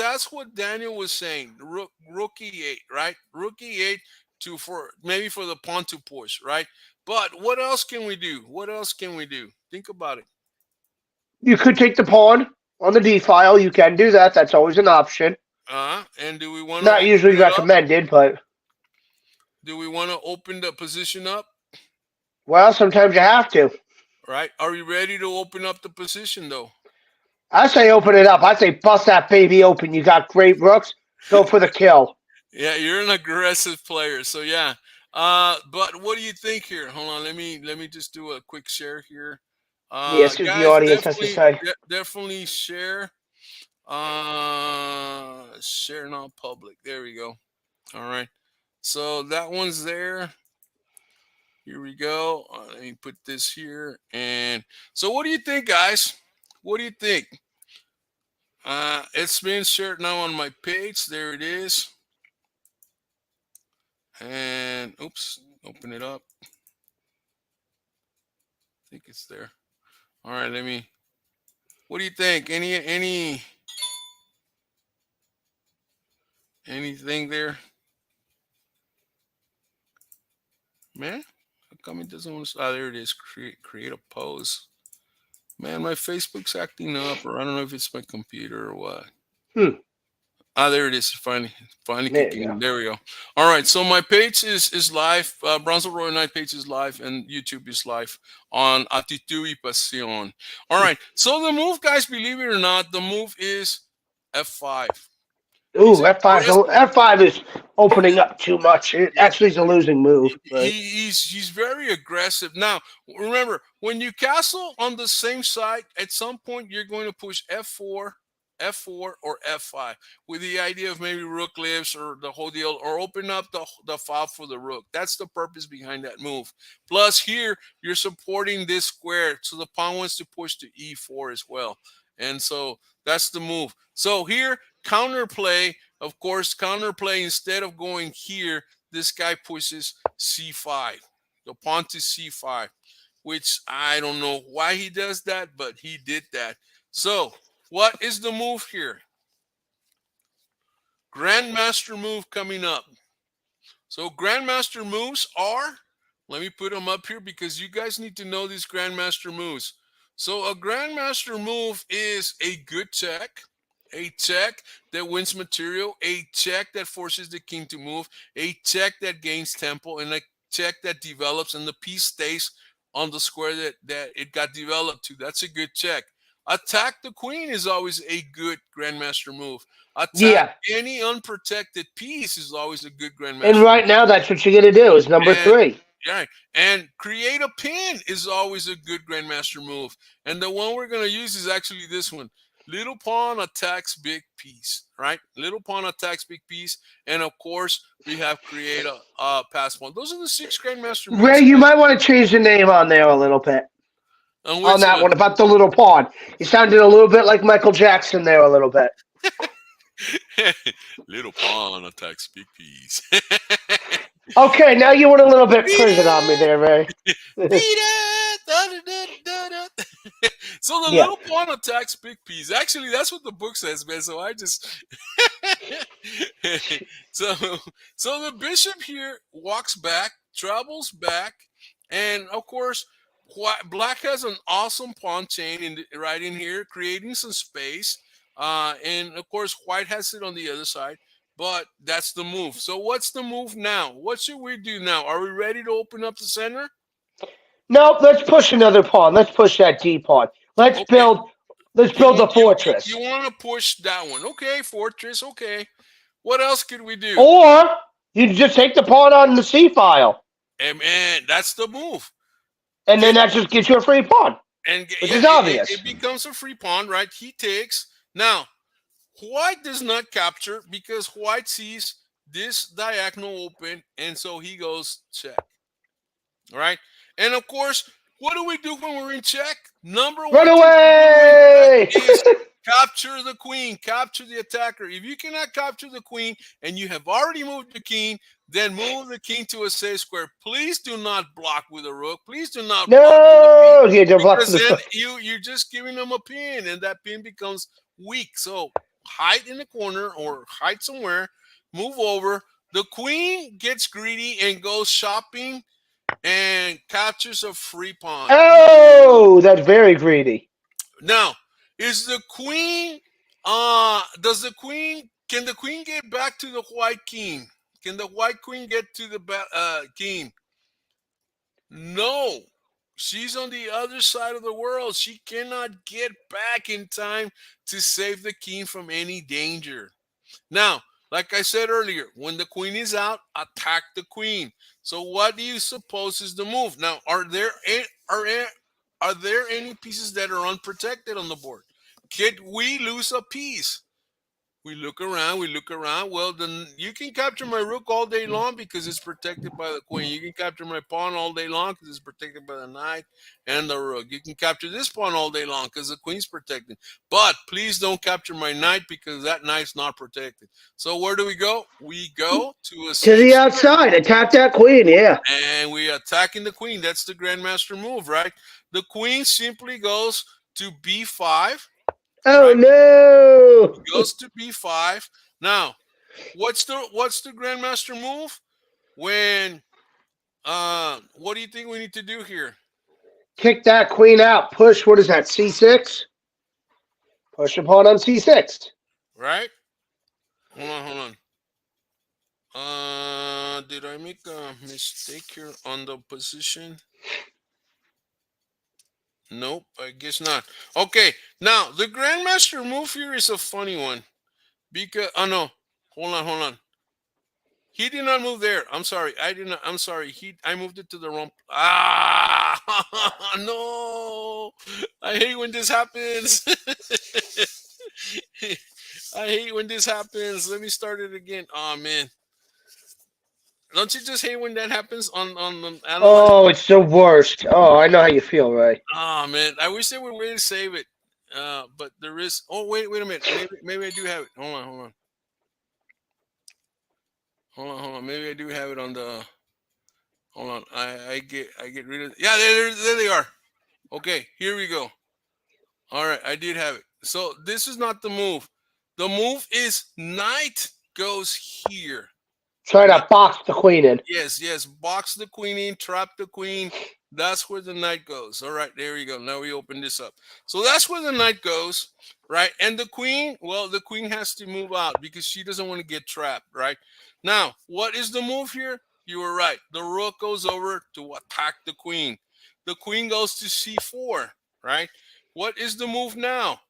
Daniel was saying. Rook E8, right? Rook E8 to for maybe for the pawn to push, right? But what else can we do? What else can we do? Think about it. You could take the pawn on the D file. You can do that. That's always an option. And do we want to Not open usually it up? recommended, but Do we want to open the position up? well, sometimes you have to. Right? Are we ready to open up the position though? I say open it up. I say bust that baby open. You got great rooks. Go for the kill. Yeah, you're an aggressive player. So yeah. But what do you think here? Hold on, let me just do a quick share here. Yes, because the Guys, audience has to decide. definitely share. Share not public. There we go. All right. So that one's there. Here we go. Let me put this here. And so what do you think, guys? What do you think? It's been shared now on my page. There it is. And oops, open it up. I think it's there. All right, let me. What do you think? Anything there, man? How come it doesn't want to? Ah, there it is. Create a pose. Man, my Facebook's acting up, or I don't know if it's my computer or what. Hmm. Ah, there it is. Finally There kicking you in. go. There we go. All right. So my page is live. Brownsville Royal Knight page is live, and YouTube is live on ACTITUD y PASIÓN. All right. So the move, guys, believe it or not, the move is F5. He's Ooh, F5. aggressive. F5 is opening up too much. It Yeah. actually is a losing move, but He's very aggressive. Now, remember, when you castle on the same side, at some point you're going to push F4, or F5, with the idea of maybe rook lifts or the whole deal, or open up the file for the rook. That's the purpose behind that move. Plus, here you're supporting this square, so the pawn wants to push to E4 as well, and so that's the move. So here, counterplay. Of course, counterplay instead of going here, this guy pushes C5, the pawn to C5. which I don't know why he does that, but he did that. So, what is the move here? Grandmaster move coming up. So Grandmaster moves are, let me put them up here because you guys need to know these Grandmaster moves. So a Grandmaster move is a good check, a check that wins material, a check that forces the king to move, a check that gains tempo, and a check that develops and the piece stays on the square that it got developed to. That's a good check. Attack the queen is always a good Grandmaster move. Attack Yeah. any unprotected piece is always a good And grandmaster right move. now, that's what you're gonna do. Is number And 3. right, and create a pin is always a good grandmaster move. And the one we're gonna use is actually this one. Little pawn attacks big piece, right? Little pawn attacks big piece, and of course we have create a pass pawn. Those are the 6 grandmaster Ray, moves, you guys. might want to change the name on there a little bit. On On which that one? one about the little pawn. You sounded a little bit like Michael Jackson there a little bit. Little pawn attacks big piece. Okay, now you went a little bit Beat prison on me it! there, Ray. Beat it! Da, da, da, da, da. So the Yeah. little pawn attacks big piece. Actually, that's what the book says, man. So I just so so the bishop here walks back, travels back, and of course, black has an awesome pawn chain right in here, creating some space. And of course, white has it on the other side. But that's the move. So what's the move now? What should we do now? Are we ready to open up the center? Nope, let's push another pawn. Let's push that D pawn. Let's Okay. build let's You build want the you fortress. want to push that one. Okay, fortress. Okay. What else could we do? Or you just take the pawn on the C file. And man, that's the move. And then Get that just gets you a free pawn, which yeah, is it obvious. becomes a free pawn, right? He takes. Now, white does not capture because white sees this diagonal open, and so he goes check. All right. And of course, what do we do when we're in check? Number Run one thing to do in away! check is capture the queen, capture the attacker. If you cannot capture the queen and you have already moved the king, then move the king to a safe square. Please do not block with a rook. Please do not block with a pin No! Yeah, don't block because with then the you're just giving them a pin and that pin becomes weak. So hide in the corner or hide somewhere, move over. The queen gets greedy and goes shopping and captures a free pawn. Oh, that's very greedy. Now, is the queen does the queen can the queen get back to the white king? Can the white queen get to the king? No. She's on the other side of the world. She cannot get back in time to save the king from any danger. Now, like I said earlier, when the queen is out, attack the queen. So, what do you suppose is the move? Now, are there any pieces that are unprotected on the board? Could we lose a piece? We look around, we look around. Well, then you can capture my rook all day long because it's protected by the queen. You can capture my pawn all day long because it's protected by the knight and the rook. You can capture this pawn all day long because the queen's protected. But please don't capture my knight because that knight's not protected. So where do we go? We go to a To safe the square outside. Attack that queen, yeah. and we attacking the queen. That's the grandmaster move, right? The queen simply goes to b5, Oh right? no! He goes to b5. Now, what's the grandmaster move? When what do you think we need to do here? Kick that queen out. Push, what is that, C6? Push a pawn on C6. Right? Hold on, hold on. Did I make a mistake here on the position? Nope, I guess not. Okay, now the grandmaster move here is a funny one because oh no, hold on. He did not move there. I'm sorry. I did not. I'm sorry. I moved it to the wrong. Ah, no! I hate when this happens. I hate when this happens. Let me start it again. Oh man, don't you just hate when that happens on the analyze? Oh, it's the worst. Oh, I know how you feel, Ray. Oh man, I wish there were a way to save it. But there is. Oh wait a minute. Maybe I do have it. Hold on. Maybe I do have it on the Hold on. I get rid of. Yeah, there they are. Okay, here we go. All right, I did have it. So this is not the move. The move is knight goes here. Try to box the queen in. Yes, yes. Box the queen in, trap the queen. That's where the knight goes. All right, there we go. Now we open this up. So that's where the knight goes, right? And the queen, well, the queen has to move out because she doesn't want to get trapped, right? Now, what is the move here? You were right. The rook goes over to attack the queen. The queen goes to c4, right? What is the move now?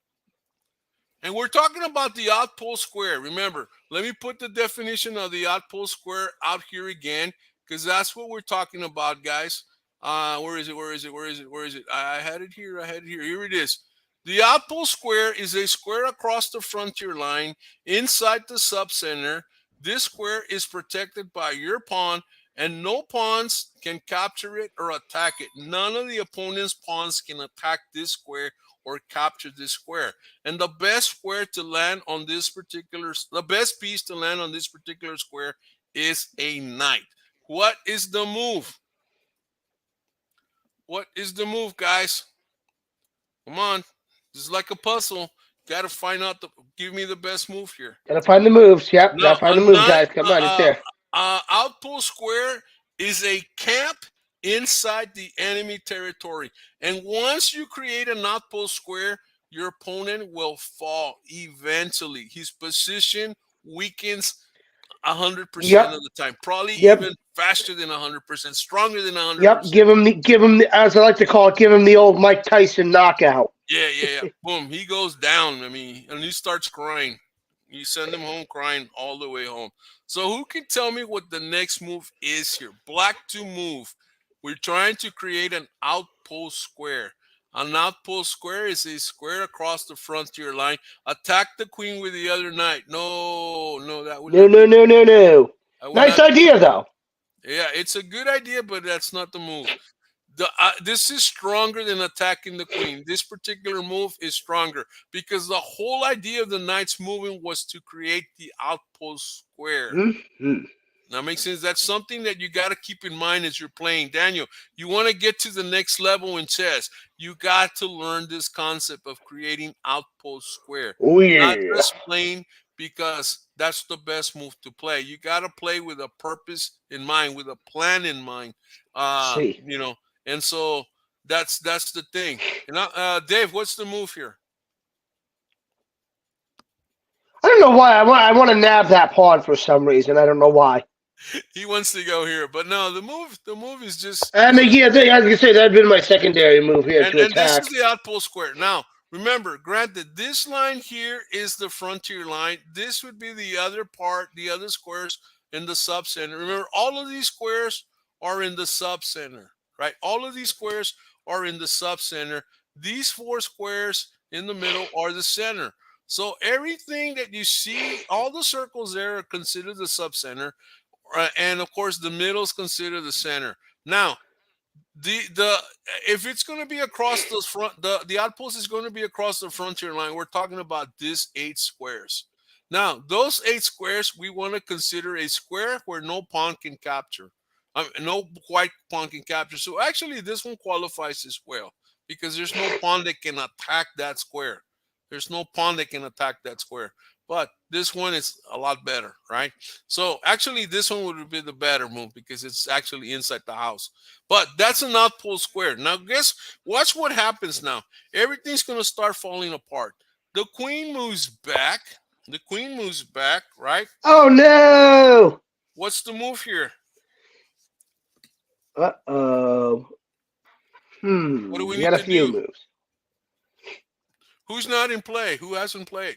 And we're talking about the odd pole square. Remember, let me put the definition of the odd pole square out here again, because that's what we're talking about, guys. Where is it? Where is it? Where is it? Where is it? I had it here. I had it here. Here it is. The odd pole square is a square across the frontier line inside the subcenter. This square is protected by your pawn, and no pawns can capture it or attack it. None of the opponent's pawns can attack this square or capture this square. And the best square to land on this particular, the best piece to land on this particular square is a knight. What is the move? What is the move, guys? Come on. This is like a puzzle. Got to find out give me the best move here. Gotta find the moves. Yep, Now, gotta find a the moves, nine, guys. Come on, it's there. outpost square is a camp inside the enemy territory. And once you create an outpost square, your opponent will fall eventually. His position weakens 100% of Yep, the time, probably yep, even faster than 100%, stronger than yep. 100%. Give him the, as I like to call it, give him the old Mike Tyson knockout. Yeah, yeah, yeah. Boom. He goes down. I mean, and he starts crying. You send him home crying all the way home. So who can tell me what the next move is here? Black to move. We're trying to create an outpost square. An outpost square is a square across the frontier line. Attack the queen with the other knight. No, no, that would No, not no, be. no, no, no. I would Nice not. idea, though. Yeah, it's a good idea, but that's not the move. This is stronger than attacking the queen. This particular move is stronger because the whole idea of the knight's moving was to create the outpost square. Mm-hmm. That makes sense. That's something that you got to keep in mind as you're playing. Daniel, you want to get to the next level in chess. You got to learn this concept of creating outpost square. Oh Not yeah. just playing because that's the best move to play. You got to play with a purpose in mind, with a plan in mind. See, You know, and so that's the thing. And Dave, what's the move here? I don't know why I want to nab that pawn for some reason. I don't know why. He wants to go here, but no, the move is just. I mean, yeah, I was gonna say that'd been my secondary move here And to and this attack. is the outpost square. Now, remember, granted, this line here is the frontier line. This would be the other part, the other squares in the subcenter. Remember, all of these squares are in the subcenter, right? All of these squares are in the subcenter. These four squares in the middle are the center. So everything that you see, all the circles there are considered the subcenter, and of course, the middle is considered the center. Now, the if it's going to be across the front, the outpost is going to be across the frontier line. We're talking about this 8 squares. Now those 8 squares we want to consider a square where no pawn can capture. No white pawn can capture. So actually this one qualifies as well because there's no pawn that can attack that square. There's no pawn that can attack that square. But this one is a lot better, right? So actually this one would be the better move because it's actually inside the house. But that's an outpost square. Now, watch what happens now. Everything's going to start falling apart. The queen moves back. The queen moves back, right? Oh no! What's the move here? Uh-oh. What do we We got need a to few do? moves. Who's not in play? Who hasn't played?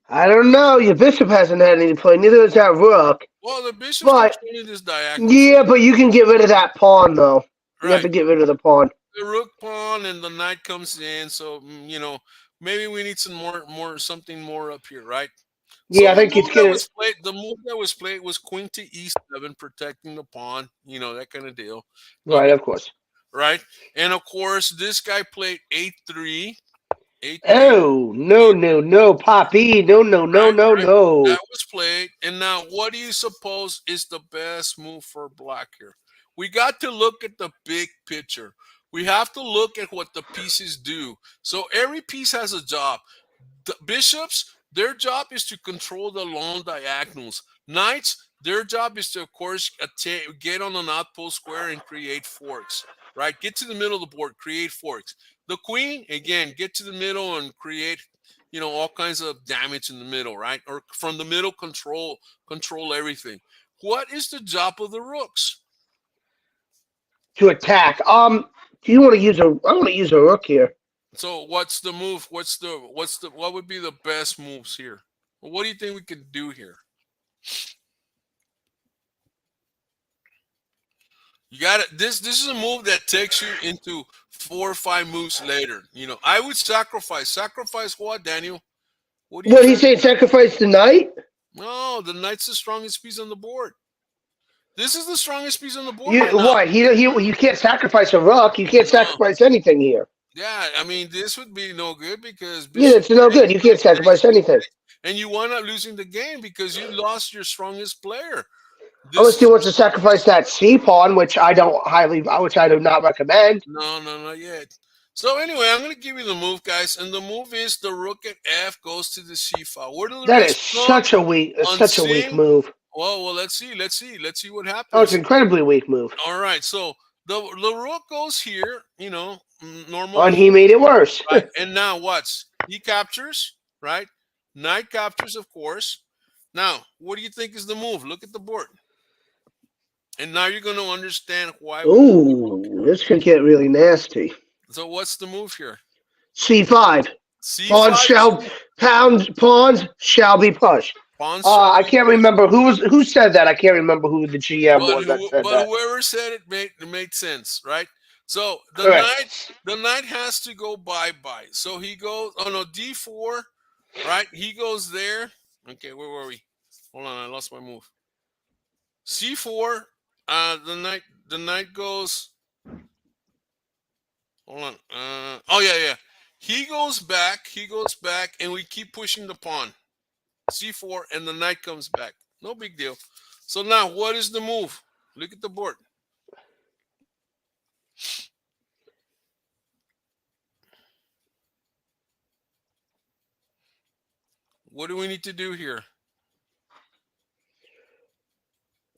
I don't know. Your bishop hasn't had any play. Neither has that rook. Well, the bishop's But controlling this diagonal. So, yeah, but you can get rid of that pawn though. You have right. to get rid of the pawn. The rook pawn and the knight comes in. So, maybe we need some something more up here, right? So Yeah, I think it's gonna. the move that was played was queen to e7, protecting the pawn, that kind of deal. Right, of course. Right? And of course, this guy played a3, A3. Oh, no, no, no, Poppy. No, no, no, Right, no, right. That no. was played. And now, what do you suppose is the best move for black here? We got to look at the big picture. We have to look at what the pieces do. So every piece has a job. The bishops, their job is to control the long diagonals. Knights, their job is to, of course, get on an outpost square and create forks. Right, get to the middle of the board, create forks. The queen, again, get to the middle and create, all kinds of damage in the middle, right? Or from the middle, control everything. What is the job of the rooks? To attack. Do you want to use a? I want to use a rook here. So what's the move? What would be the best moves here? Well, what do you think we can do here? You got it. This is a move that takes you into 4 or 5 moves later. I would sacrifice what, Daniel? What do you What he sacrifice? saying? Sacrifice the knight? No, the knight's the strongest piece on the board. This is the strongest piece on the board right You now. what? He you can't sacrifice a rook. You can't No, sacrifice anything here. yeah, I mean this would be no good because Yeah, bishop it's no good. You can't takes, sacrifice anything and you wind up losing the game because you lost your strongest player. This unless he is wants to sacrifice that c pawn, which I do not recommend. no, no, not yet. So anyway, I'm going to give you the move, guys, and the move is the rook at f goes to the c file. Where do the That is rest come on such a weak c? move. Well, let's see what Oh, it's happens. an incredibly weak move. All right, so the rook goes here, normal And move, he made it worse. right? And now what's he captures, right? Knight captures, of course. Now, what do you think is the move? Look at the board, and now you're going to understand why we move the rook Ooh, here. this can get really nasty. So what's the move here? C5. Pawns C5 is the shall move. pawns shall be pushed. Pawns shall I be can't pushed. remember who said that. I can't remember who the GM was that said But that. whoever said it made sense, right? So Correct. the knight has to go bye. So he goes. Oh no, d4, right? He goes there. Okay, where were we? Hold on, I lost my move. C4. The knight goes. Hold on. Oh yeah. He goes back. And we keep pushing the pawn. C4, and the knight comes back. No big deal. So now, what is the move? Look at the board. What do we need to do here?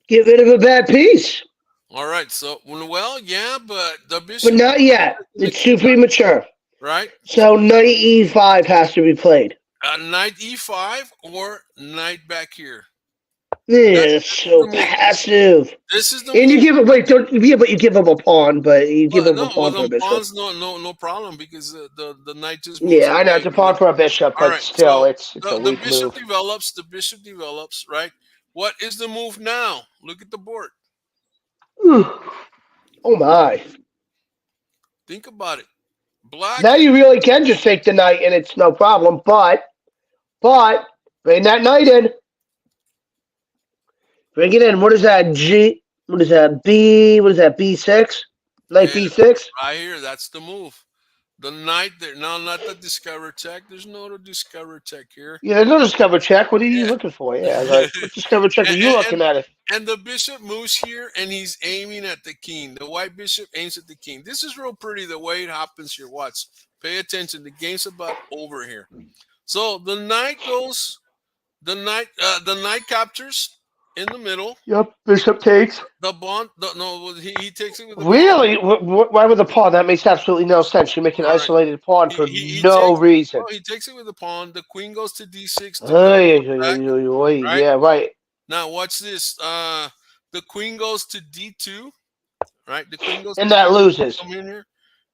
Get rid of a bad piece, All right. So, well, yeah, but the but bishop not yet. in the It's king, too premature. right? So knight e5 has to be played. Knight e5 or knight back here. Yeah, This is so the move. passive. This is the And you move. give it wait, don't yeah, but you give up a pawn, but you give Well, up a no, well, pawn for a the bishop. pawns, no problem because the knight just moves Yeah, I know away it's a with pawn it. for a bishop, All but right. still, So it's a the weak bishop move. develops. The bishop develops. Right. What is the move now? Look at the board. Oh my! Think about it. Black. Now you really can just take the knight, and it's no problem. But bring that knight in. Bring it in. What is that? G. What is that? B. What is that? B6. Knight Yeah, B6. right here. That's the move. The knight there. Now, not the discover check. There's no discover check here. Yeah, there's no discover check. What are you Yeah. looking for? Yeah, like what discover check are and, you and looking at? It. and the bishop moves here, and he's aiming at the king. The white bishop aims at the king. This is real pretty. The way it happens here. Watch. Pay attention. The game's about over here. So the knight goes. The knight captures in the middle. Yep. Bishop takes. The pawn. No, he takes it with the pawn. Really? Why with the pawn? That makes absolutely no sense. You make an All right. isolated pawn He for he, he no takes. reason. Well, he takes it with the pawn. The queen goes to d6 to put a Ay, pawn ay, back. ay, ay, ay, Right yeah, right. now, watch this. The queen goes to d2. Right, the queen goes to And that d2. loses. Come in here.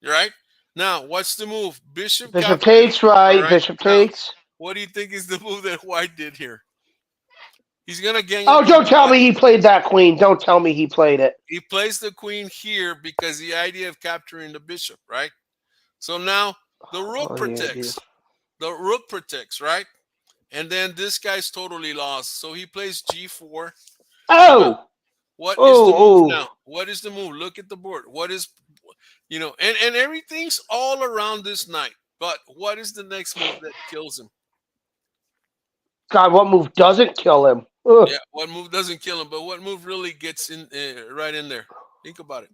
Right now, what's the move? Bishop Bishop captures. takes, All right. right. Bishop Now, takes. what do you think is the move that White did here? He's gonna gang Oh, up on don't the tell black. me he played that queen. Don't tell me he played it. He plays the queen here because the idea of capturing the bishop, right? So now the rook Oh, yeah, dude. protects. The rook protects, right? And then this guy's totally lost. So he plays g4. Now, Oh! what is the move Oh, now? What is the move? Look at the board. What is, and everything's all around this knight. But what is the next move that kills him? God, what move doesn't kill him? Ugh. Yeah, what move doesn't kill him, but what move really gets in right in there? Think about it.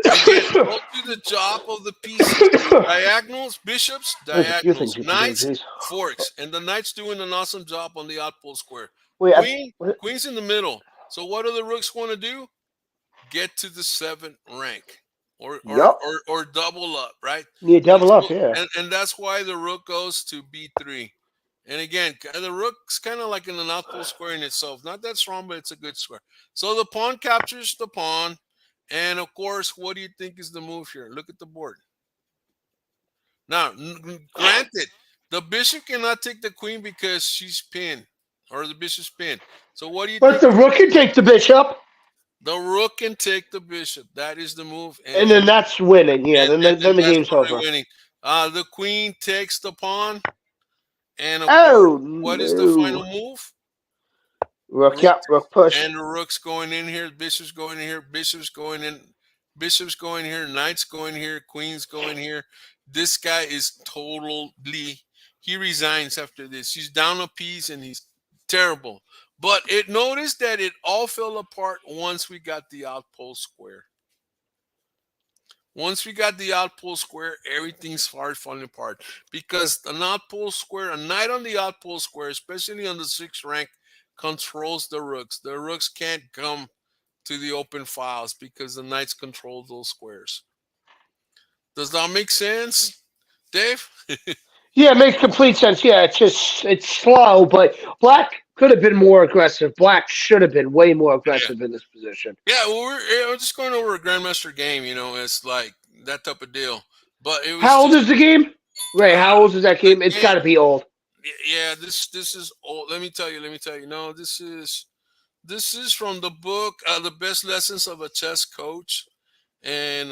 Again, go to the top of the pieces. Diagonals, bishops, Excuse me, diagonals, jeepers knights, creepies. forks, and the knight's doing an awesome job on the outpost square. Wait, Queen, what? queen's in the middle. So what do the rooks want to do? Get to the seventh rank, Yup. or double up, right? You That's double up, what, yeah. and that's why the rook goes to b3. And again, the rook's kind of like in an outpost square in itself. Not that strong, but it's a good square. So the pawn captures the pawn. And of course, what do you think is the move here? Look at the board. Now, granted, the bishop cannot take the queen because she's pinned, or the bishop's pinned. So what do you But think? the rook can take the bishop, The rook can take the bishop. That is the move, and then that's winning. Yeah, then the that's game's totally over. winning. The queen takes the pawn, and of course, Oh what is the final no! move? Rook, Rook, yeah, rook push. and the rook's going in here. Bishop's going in here. Bishop's going in. Bishop's going here. Knight's going here. Queen's going here. This guy is totally. He resigns after this. He's down a piece and he's terrible. But it noticed that it all fell apart once we got the outpost square. Once we got the outpost square, everything started falling apart because an outpost square, a knight on the outpost square, especially on the sixth rank, controls the rooks. The rooks can't come to the open files because the knights control those squares. Does that make sense, Dave? Yeah, it makes complete sense. Yeah, it's slow, but black could have been more aggressive. Black should have been way more Yeah, aggressive in this position. yeah. Well, we're just going over a grandmaster game. It's like that type of deal. But it was How old just is the game? Ray, how old is that the game? It's game. got to be old. Yeah, this is old. Let me tell you. Let me tell you. No, this is from the book, The Best Lessons of a Chess Coach, and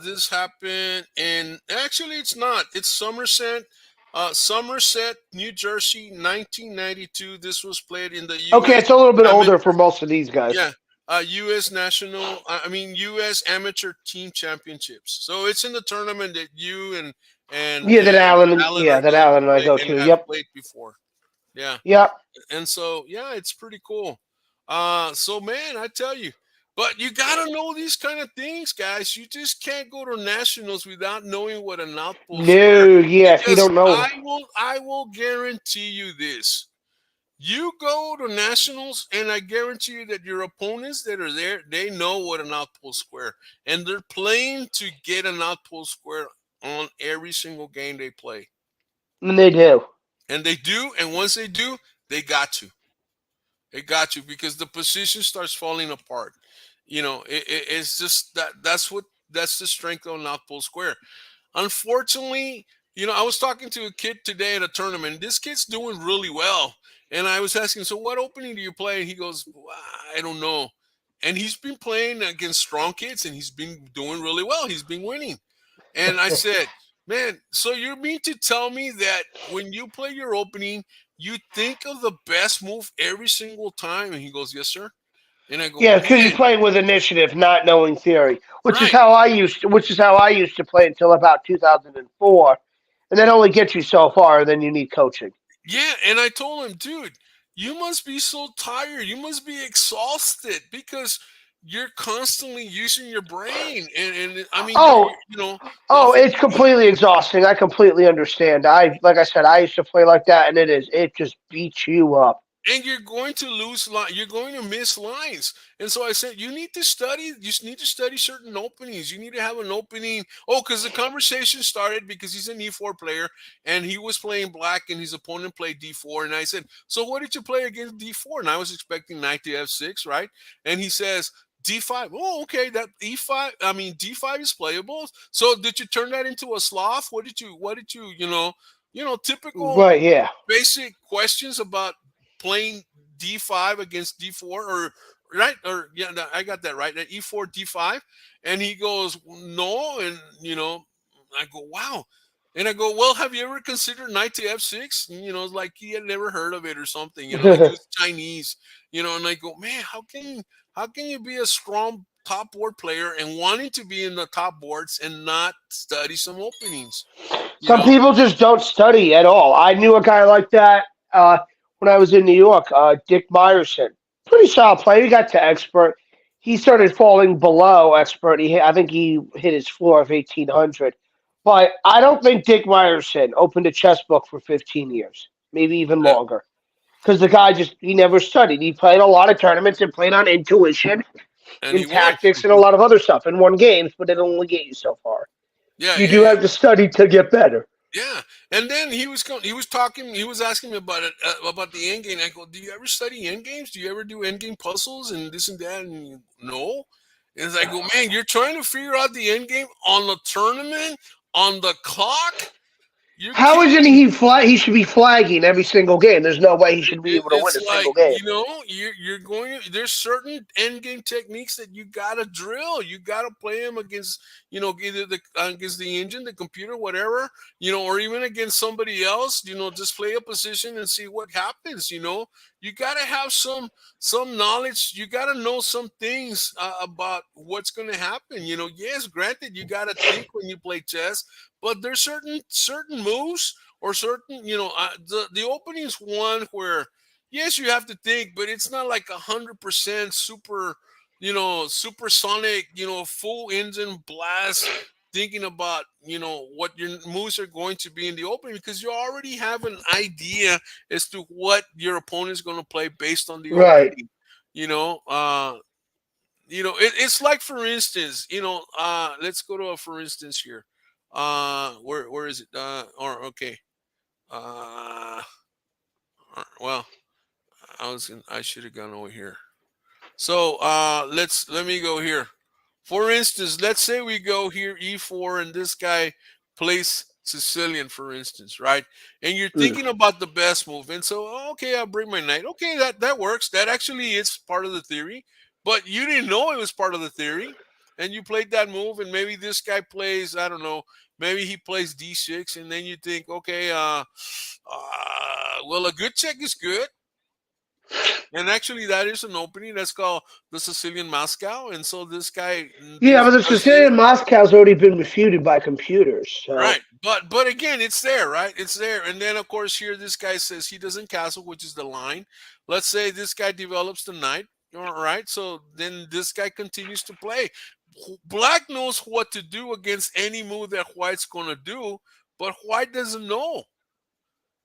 this happened in. Actually, it's not. It's Somerset, New Jersey, 1992. This was played in the Okay, U.S. it's a little bit older for Amateur, most of these guys. yeah, U.S. National. I mean, U.S. Amateur Team Championships. So it's in the tournament that you Yeah, that Alan. Alan Yeah, are that going to Alan and I play go and to. have Yep, played before. Yeah, yep. and so yeah, it's pretty cool. So man, I tell you, but you gotta know these kind of things, guys. You just can't go to nationals without knowing what an outpost square. No, yeah. If you Because don't know, I will guarantee you this. You go to nationals, and I guarantee you that your opponents that are there, they know what an outpost square, and they're playing to get an outpost square on every single game they play, and they do. and they do. And once they do, they got to. It got you because the position starts falling apart. It's just that's the strength of an outpost square. Unfortunately, I was talking to a kid today at a tournament. This kid's doing really well, and I was asking, "So what opening do you play?" And he goes, "Well, "I don't know." And he's been playing against strong kids, and he's been doing really well. He's been winning. And I said, man, so you mean to tell me that when you play your opening, you think of the best move every single time? And he goes, yes, sir. And I go, Yeah, because he's man, playing with initiative, not knowing theory, which is right. how I used to. Which is how I used to play until about 2004, and that only gets you so far. Then you need coaching. Yeah. And I told him, dude, you must be so tired. You must be exhausted because you're constantly using your brain. And I mean, Oh, the oh, it's whole completely exhausting. I completely understand. Like I said, I used to play like that, and it just beats you up. and you're going to lose line. You're going to miss lines. And so I said, you need to study. You need to study certain openings. You need to have an opening. Oh, because the conversation started because he's an E4 player and he was playing black and his opponent played D4. And I said, so what did you play against D4? And I was expecting knight to F6, right? And he says, D5. Oh, okay. That E5. I mean, D5 is playable. So did you turn that into a sloth? Typical Right? Yeah. basic questions about playing d5 against d4 or right or yeah, I got that right at e4 d5. And he goes no. And I go wow. And I go, well, have you ever considered knight to f6? And, like he had never heard of it or something, like it was Chinese. And I go, man, how can you be a strong top board player and wanting to be in the top boards and not study some openings. You Some know, people just don't study at all. I knew a guy like that when I was in New York, Dick Meyerson. Pretty solid player. He got to expert. He started falling below expert. I think he hit his floor of 1800. But I don't think Dick Meyerson opened a chess book for 15 years, maybe even yeah, longer. Because the guy he never studied. He played a lot of tournaments and played on intuition and he and won. tactics and a lot of other stuff and won games, but it only get you so far. Yeah, You yeah, do yeah. have to study to get better. Yeah, and then he was talking, he was asking me about it, about the end game. I go, do you ever study end games? Do you ever do end game puzzles and this and that? And no, and I go, man, you're trying to figure out the end game on the tournament on the clock? You're How kidding isn't me. he He should be flagging every single game. There's no way he should be able to win It's a like, single game. you know, you're going. There's certain end game techniques that you gotta drill. You gotta play them against, you know, either against the engine, the computer, whatever, you know, or even against somebody else. You know, just play a position and see what happens. You know, you gotta have some knowledge. You gotta know some things about what's gonna happen. You know, yes, granted, you gotta think when you play chess, but there's certain moves or certain, you know, the opening is one where yes, you have to think, but it's not like 100% super, you know, supersonic, you know, full engine blast. Thinking about, you know, what your moves are going to be in the opening because you already have an idea as to what your opponent is going to play based on the Right. opening. You know, it's like for instance, you know, let's go to a for instance here. Where is it? Or okay. Uh, well, I should have gone over here. So let me go here. For instance, let's say we go here e4 and this guy plays Sicilian, for instance, right? And you're Mm. thinking about the best move, and so okay, I'll bring my knight. Okay, that works. That actually is part of the theory, but you didn't know it was part of the theory, and you played that move, and maybe this guy plays, I don't know, maybe he plays d6, and then you think, okay, well, a good check is good. And actually, that is an opening. That's called the Sicilian Moscow. And so this guy Yeah, but the does this. Sicilian Moscow's already been refuted by computers. So Right. But again, it's there, right? It's there. And then of course here this guy says he doesn't castle, which is the line. Let's say this guy develops the knight. All right. So then this guy continues to play. Black knows what to do against any move that White's gonna do, but White doesn't know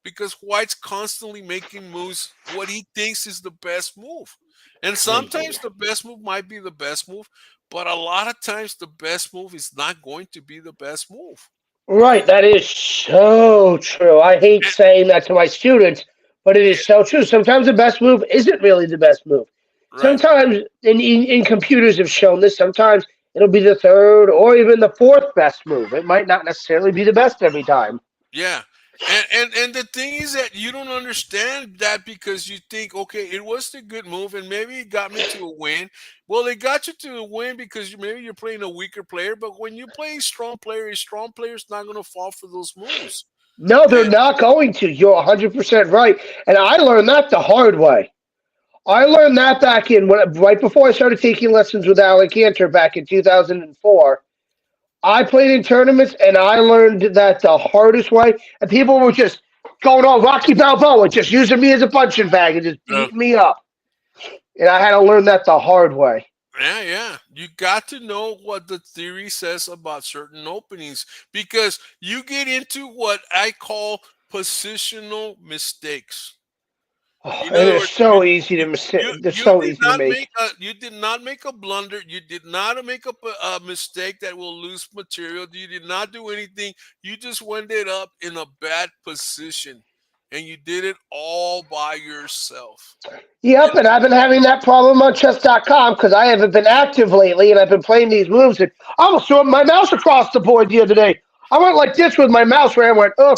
because White's constantly making moves what he thinks is the best move. And sometimes the best move might be the best move, but a lot of times the best move is not going to be the best move. right, that is so true. I hate And, saying that to my students, but it yeah, is so true. Sometimes the best move isn't really the best move. right. Sometimes, in computers have shown this, sometimes it'll be the third or even the fourth best move. It might not necessarily be the best every time. Yeah. And the thing is that you don't understand that because you think, okay, it was the good move and maybe it got me to a win. Well, it got you to a win because maybe you're playing a weaker player, but when you play a strong player is not going to fall for those moves. No, they're And not going to. You're 100% right. And I learned that the hard way. I learned that back right before I started taking lessons with Alan Cantor back in 2004. I played in tournaments and I learned that the hardest way, and people were just going on Rocky Balboa, just using me as a punching bag and just uh, beating me up. And I had to learn that the hard way. yeah, yeah. You got to know what the theory says about certain openings because you get into what I call positional mistakes. Oh, In and other it's words, so easy to It's so easy to make. you did not make a blunder. You did not make a mistake that will lose material. You did not do anything. You just went it up in a bad position, and you did it all by yourself. Yep, And and I've been having that problem on chess.com because I haven't been active lately and I've been playing these moves and I almost threw my mouse across the board the other day. I went like this with my mouse where I went, oh,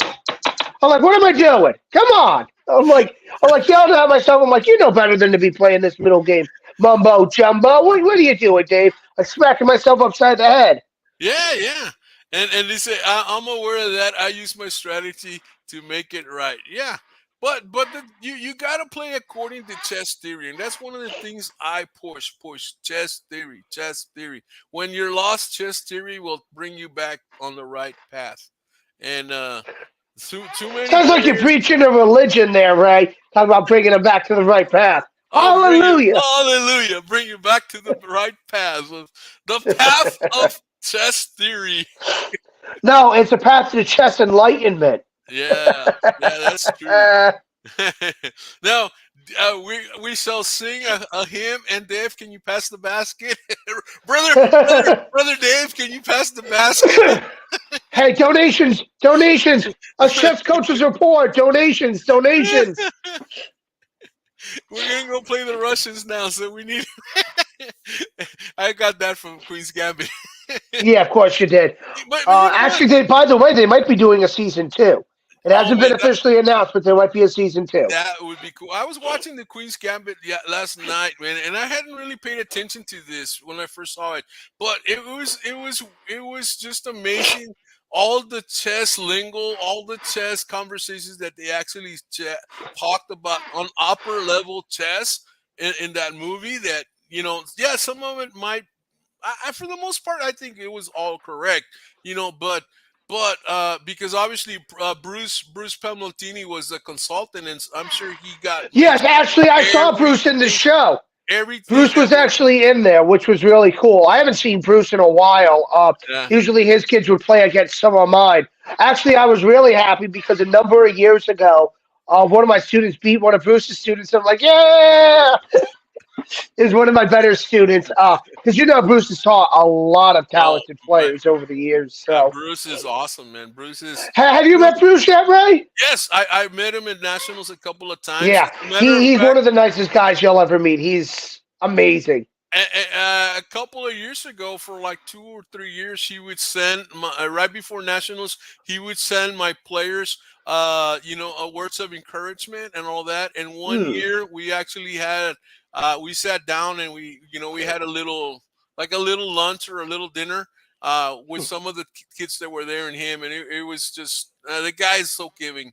I'm like, what am I doing? Come on. I'm like yelling at myself. I'm like, you know better than to be playing this middle game. Mumbo jumbo. What are you doing, Dave? I'm smacking myself upside the head. yeah, yeah. And they say I'm aware of that. I use my strategy to make it right. Yeah, you got to play according to chess theory, and that's one of the things I push chess theory, chess theory. When you're lost, chess theory will bring you back on the right path. And too many Sounds like you're players. preaching a religion there, Ray. Talking about bringing them back to the right path. Oh, Hallelujah. hallelujah, bring you back to the right path, the path of chess theory. No, it's a path to chess enlightenment. Yeah, yeah, that's true. Now, we shall sing a hymn. And Dave, can you pass the basket, brother Dave? Can you pass the basket? Hey, donations, donations. Us chess coaches report. Donations, donations. We're gonna go play the Russians now, so we need. I got that from Queen's Gambit. Yeah, of course you did. But you know what? Actually, by the way, they might be doing a season 2. It Oh hasn't been man, officially announced, but there might be a season 2. that would be cool. I was watching the Queen's Gambit last night, man, and I hadn't really paid attention to this when I first saw it, but it was just amazing. All the chess lingo, all the chess conversations that they actually talked about on upper level chess in that movie. That yeah, some of it might. For the most part, I think it was all correct. But because obviously Bruce Pamlotini was a consultant, and I'm sure he got Yes, mentioned actually, I saw Bruce in the everything, show. everything Bruce that was was. actually in there, which was really cool. I haven't seen Bruce in a while. Yeah. Usually his kids would play against some of mine. Actually, I was really happy because a number of years ago, one of my students beat one of Bruce's students. I'm like, yeah, is one of my better students. Because Bruce has taught a lot of Oh, talented players over the years. So, Bruce is awesome, man. have you met Bruce yet, Ray? Yes, I met him at nationals a couple of times. Yeah, As a matter of he's one fact, of the nicest guys you'll ever meet. He's amazing. a couple of years ago, for like 2 or 3 years, he would send right before nationals. He would send my players, words of encouragement and all that. And one Hmm. year, we actually had, we sat down and we had a little lunch or a little dinner with some of the kids that were there and him, and it was just the guy is so giving,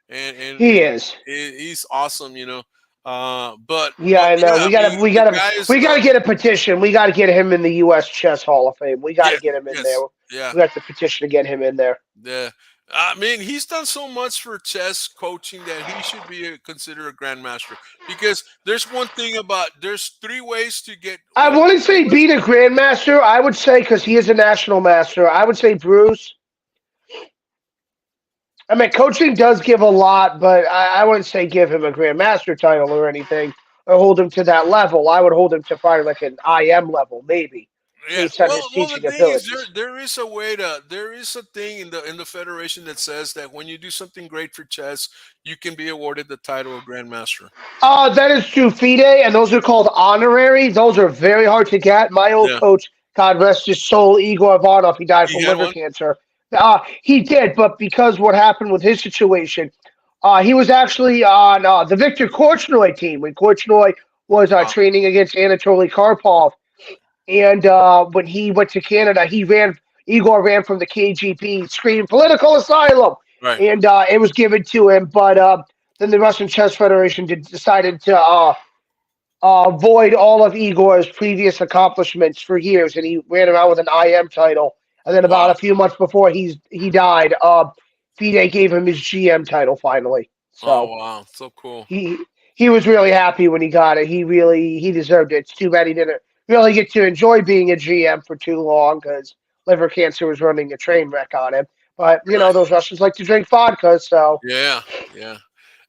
He and is. he's awesome. Yeah, But I know. yeah, I We mean, gotta, we the gotta, guy is we gotta get a petition. We gotta get him in the U.S. Chess Hall of Fame. We gotta yes, get him in there. yes, yeah, We got the petition to get him in there. yeah. I mean, he's done so much for chess coaching that he should be considered a grandmaster. Because there's 3 ways to get. I wouldn't say beat a grandmaster. I would say because he is a national master. I would say Bruce. I mean, coaching does give a lot, but I wouldn't say give him a grandmaster title or anything, or hold him to that level. I would hold him to probably like an IM level, maybe, Yeah. based on his Well, the teaching thing is, abilities. there is a thing in the federation that says that when you do something great for chess, you can be awarded the title of grandmaster. That is true, FIDE, and those are called honorary. Those are very hard to get. My old Yeah. coach, God rest his soul, Igor Ivanov, he died He from had liver one. cancer. He did, but because what happened with his situation, he was actually on the Victor Korchnoi team when Korchnoi was Wow. training against Anatoly Karpov. And when he went to Canada, Igor ran from the KGB, screamed political asylum, Right. and it was given to him. But then the Russian Chess Federation decided to void all of Igor's previous accomplishments for years, and he ran around with an IM title. And then about Wow. a few months before he died, FIDE gave him his GM title finally. Oh So wow. So cool. he he was really happy when he got it. He deserved it. It's too bad he didn't really get to enjoy being a GM for too long because liver cancer was running a train wreck on him. But Right. those Russians like to drink vodka, so Yeah. Yeah.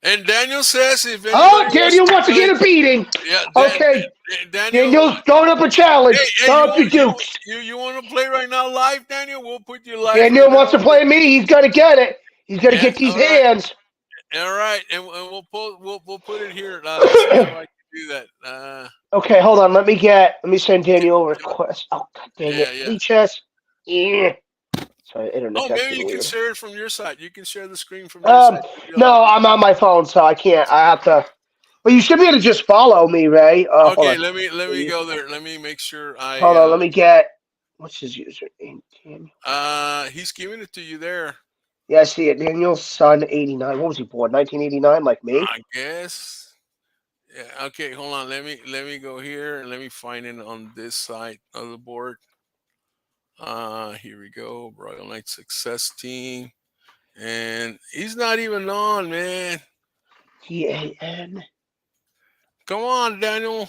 And Daniel says if oh, anybody wants Daniel to wants to play, get a beating. yeah, Okay, Daniel. Daniel's throwing up a Hey, challenge. hey, Throw up your dukes. you want to play right now live, Daniel? We'll put you live right Daniel now wants to on the. play me. He's got to get it. He's got to Yeah. get these All right. hands. All right, and we'll put it here. Let's see how I can do that. Okay, hold on. Let me send Daniel a request. Oh, god dang Yeah, it. yeah. Leeches. Yeah. Sorry, Oh, internet's maybe acting you can weird. share it from your side. You can share the screen from your side. No, I'm on my phone, so I can't. I have to. Well, you should be able to just follow me, Ray. Hold Okay, on. let me go there. Let me make sure Hold on. Let me get. What's his username? Daniel. he's giving it to you there. Yeah, I see it. Daniel's son, 89. What was he born? 1989, like me? I guess. Yeah. Okay. Hold on. Let me go here and let me find it on this side of the board. Here we go. Royal Knight Success Team, and he's not even on, man. Dan. Come on, Daniel.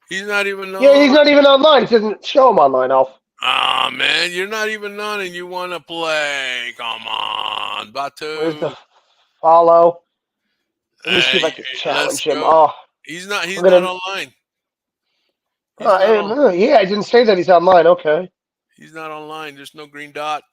He's not even Yeah, he's on. not even online. It doesn't show him online, Alf. Ah, man, you're not even on, and you want to play. Come on, Where's Batu. the follow? Let me see if I Hey, can let's challenge him. go. Oh, He's not. I'm He's not gonna. online. He's not on. Yeah, I didn't say that he's online. Okay. He's not online. There's no green dot.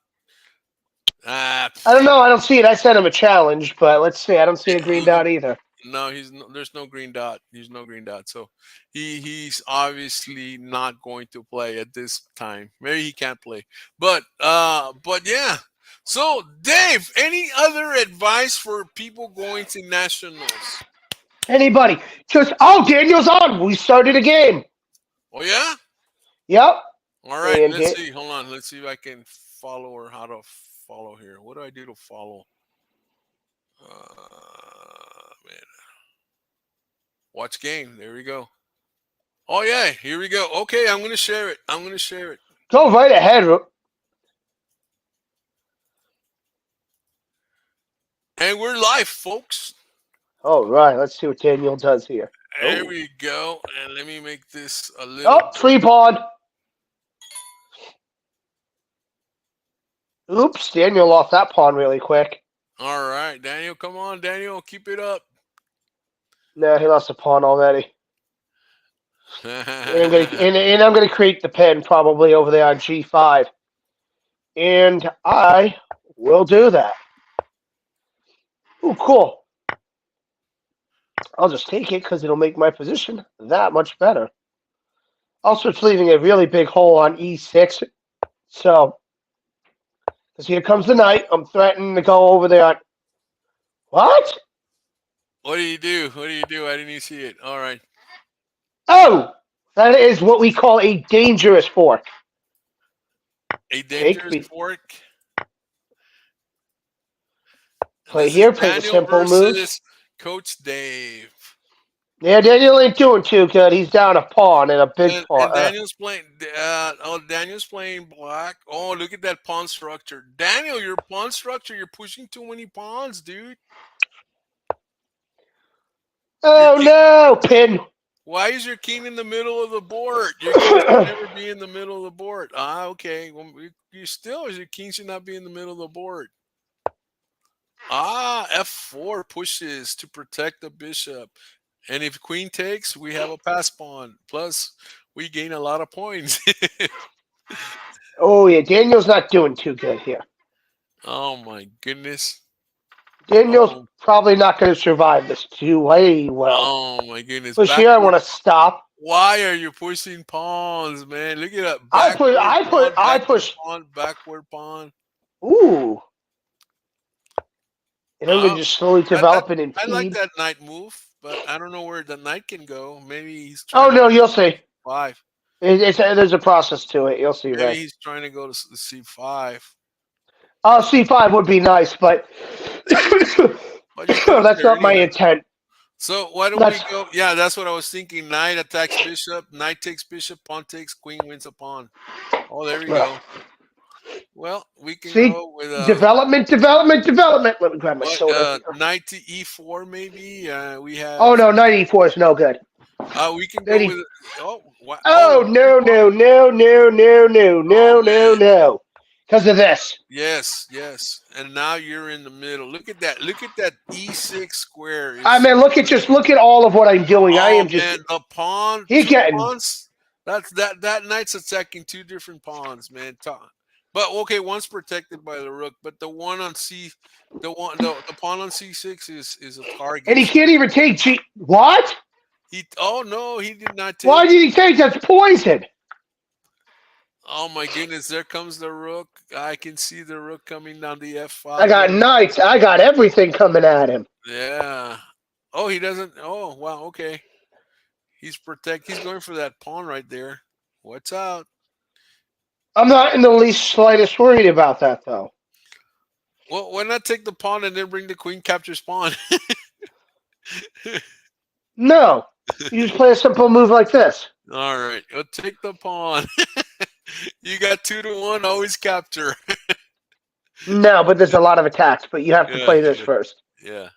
Ah, I don't know. I don't see it. I sent him a challenge, but let's see. I don't see a green you, dot either. no, there's no green dot. There's no green dot. So he's obviously not going to play at this time. Maybe he can't play. But yeah. So Dave, any other advice for people going to nationals? Anybody? Just Daniel's on. We started a game. Oh yeah? Yep. All right, And let's see. Hold on. Let's see if I can follow or how to follow here. What do I do to follow? Man. Watch game. There we go. Oh yeah, here we go. Okay, I'm gonna share it. I'm gonna share it. go right ahead. And we're live, folks. All right. Let's see what Daniel does here. There Oh. we go. And let me make this a little. Oh, free pawn. Oops, Daniel lost that pawn really quick. All right, Daniel, come on, Daniel, keep it up. No, he lost a pawn already. And I'm gonna create the pin probably over there on G5. And I will do that. Ooh, cool. I'll just take it because it'll make my position that much better. Also, it's leaving a really big hole on E6. So, because here comes the knight, I'm threatening to go over there on... What? What do you do? What do you do? I didn't even see it. All right. Oh! That is what we call a dangerous fork. A dangerous fork. Play here, play the Daniel simple moves. versus Coach Dave. Yeah, Daniel ain't doing too good. He's down a pawn and a big pawn. And Daniel's playing. Daniel's playing black. Oh, look at that pawn structure, Daniel. Your pawn structure. You're pushing too many pawns, dude. Oh no, pin. Why is your king in the middle of the board? Your king should never be in the middle of the board. Ah, okay. Well, you still, your king should not be in the middle of the board. Ah, F4 pushes to protect the bishop. And if queen takes, we have a pass pawn. Plus, we gain a lot of points. Oh yeah, Daniel's not doing too good here. Oh my goodness. Daniel's probably not going to survive this too well. Oh my goodness. Push here, I want to stop. Why are you pushing pawns, man? Look at that. I push. Pawn, backward pawn. Ooh. And I'm going to just slowly develop it and I impede. like that knight move, but I don't know where the knight can go. Maybe he's trying no, you'll see. 5. There's a process to it. You'll see. Maybe he's trying to go to C5. C5 would be nice, but that's not my intent. So why don't we go? Yeah, that's what I was thinking. Knight attacks bishop. Knight takes bishop. Pawn takes queen. Wins a pawn. Oh, there we go. Well, we can go with development. Let me grab my soda. Knight to E4, maybe. We have. Oh no, knight E4 is no good. We can go with. No. Because of this. Yes. And now you're in the middle. Look at that. Look at that E6 square. I mean, look at all of what I'm doing. I am just. Man, the pawn. He's getting. Pawns, that knight's attacking 2 different pawns, man. But okay, one's protected by the rook, but the one on the pawn on C6 is a target. And he can't even take G. What? No, he did not take. Why did he take? That's poison. Oh my goodness, there comes the rook. I can see the rook coming down the F5. I got knights. I got everything coming at him. Yeah. Oh, he doesn't. Oh, wow. Okay. He's going for that pawn right there. What's out? I'm not in the least slightest worried about that, though. Well, why not take the pawn and then bring the queen captures pawn? No, you just play a simple move like this. All right, well, take the pawn. You got 2-1. Always capture. No, but there's a lot of attacks. But you have to Yeah, play this yeah, first. yeah.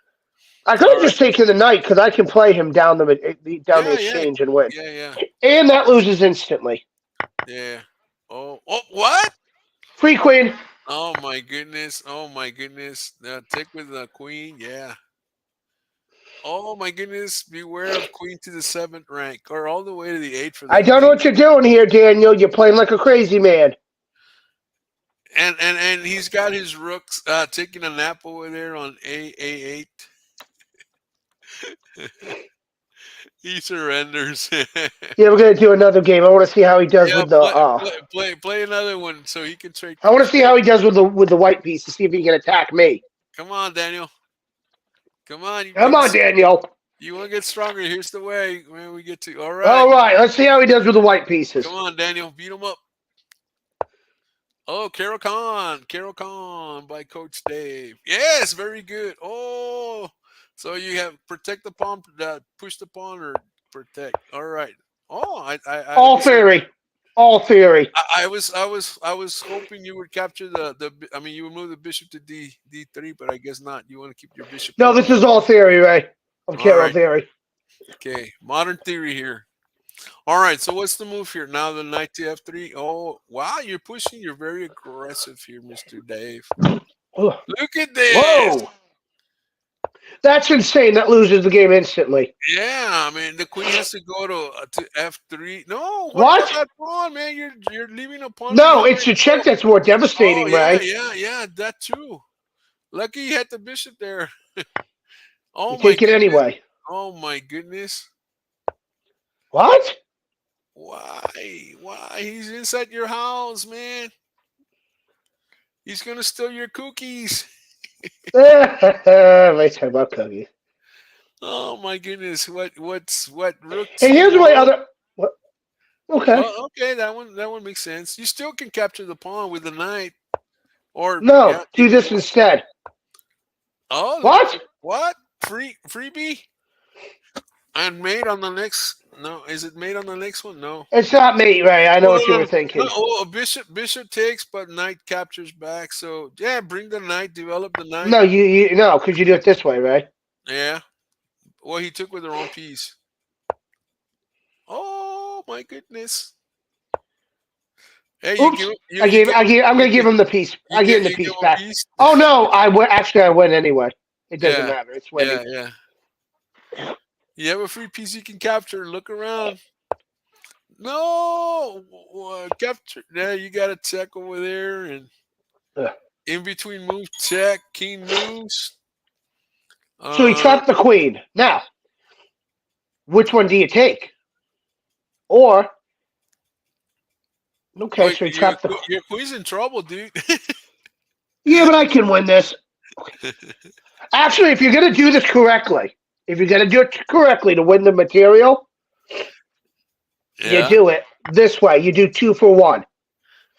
I could All have right. just taken the knight because I can play him down the Yeah, yeah, exchange and win, yeah, yeah, and that loses instantly. yeah. Oh, what? Free queen. Oh my goodness. Oh my goodness. Take with the queen. Yeah. Oh my goodness. Beware of queen to the seventh rank, or all the way to the eighth for the I don't know queen. what you're doing here, Daniel. You're playing like a crazy man. And he's got his rooks taking a nap over there on A8. He surrenders. Yeah, we're gonna do another game. I want to see how he does Yeah, with the. play another one so he can trade I want to pieces. see how he does with the white piece to see if he can attack me. Come on, Daniel. Come on, you Come want on, to Daniel. you want to get stronger. Here's the way. When we get to all right. All right, let's see how he does with the white Come pieces. on, Daniel. Beat him up. Oh, Carol Khan by Coach Dave. Yes, very good. Oh, so you have protect the pawn, push the pawn, or protect. All right. Oh, I All listen. theory. All theory. I was hoping you would capture I mean, you would move the bishop to D3, but I guess not. You want to keep your bishop No, this open. is all theory, Ray. Of All Carol right. theory. Okay. Modern theory here. All right. So what's the move here? Now the knight to F3. Oh, wow. You're pushing. You're very aggressive here, Mr. Dave. Ugh. Look at this. Whoa, that's insane. That loses the game instantly. Yeah, I mean the queen has to go to F3. No, what about What? that pawn, man? You're leaving a pawn No, behind. it's the check that's more Oh devastating, yeah, Ray. yeah, yeah. That too. Lucky you had the bishop there. You Oh my take it goodness. anyway. Oh my goodness. What? Why? Why? He's inside your house, man. He's gonna steal your cookies. My time about cookies. Oh my goodness. What rook And here's my C1? other. What? Okay. Well, okay, that one makes sense. You still can capture the pawn with the knight. Or yeah, No, do even this more. instead. Oh, What? what? Freebie? And made on the next. No, is it made on the next one? No. It's not me, Ray. I know Oh what you no, were no, no. thinking. Oh, a bishop takes, but knight captures back. So yeah, bring the knight, develop the knight. No, you no, because you do it this way, Ray. Yeah. Well, he took with the wrong piece. Oh my goodness. Hey, you Oops. give you I'm gonna give give him the piece. I give him the you give piece him a back. piece. Oh no, I win. Actually, I win anyway. It doesn't Yeah, matter. It's winning. yeah, yeah. You have a free piece you can capture. Look around. No, capture. Yeah, you got a check over there, and Ugh. in between moves, check. King moves. So he Uh, trapped the queen. Now, which one do you take? Or okay, oh, so he trapped the. your queen's in trouble, dude. Yeah, but I can win this. Actually, if you're gonna do this correctly, if you're gonna do it correctly to win the material, you Yeah, do it this way. You do 2 for 1.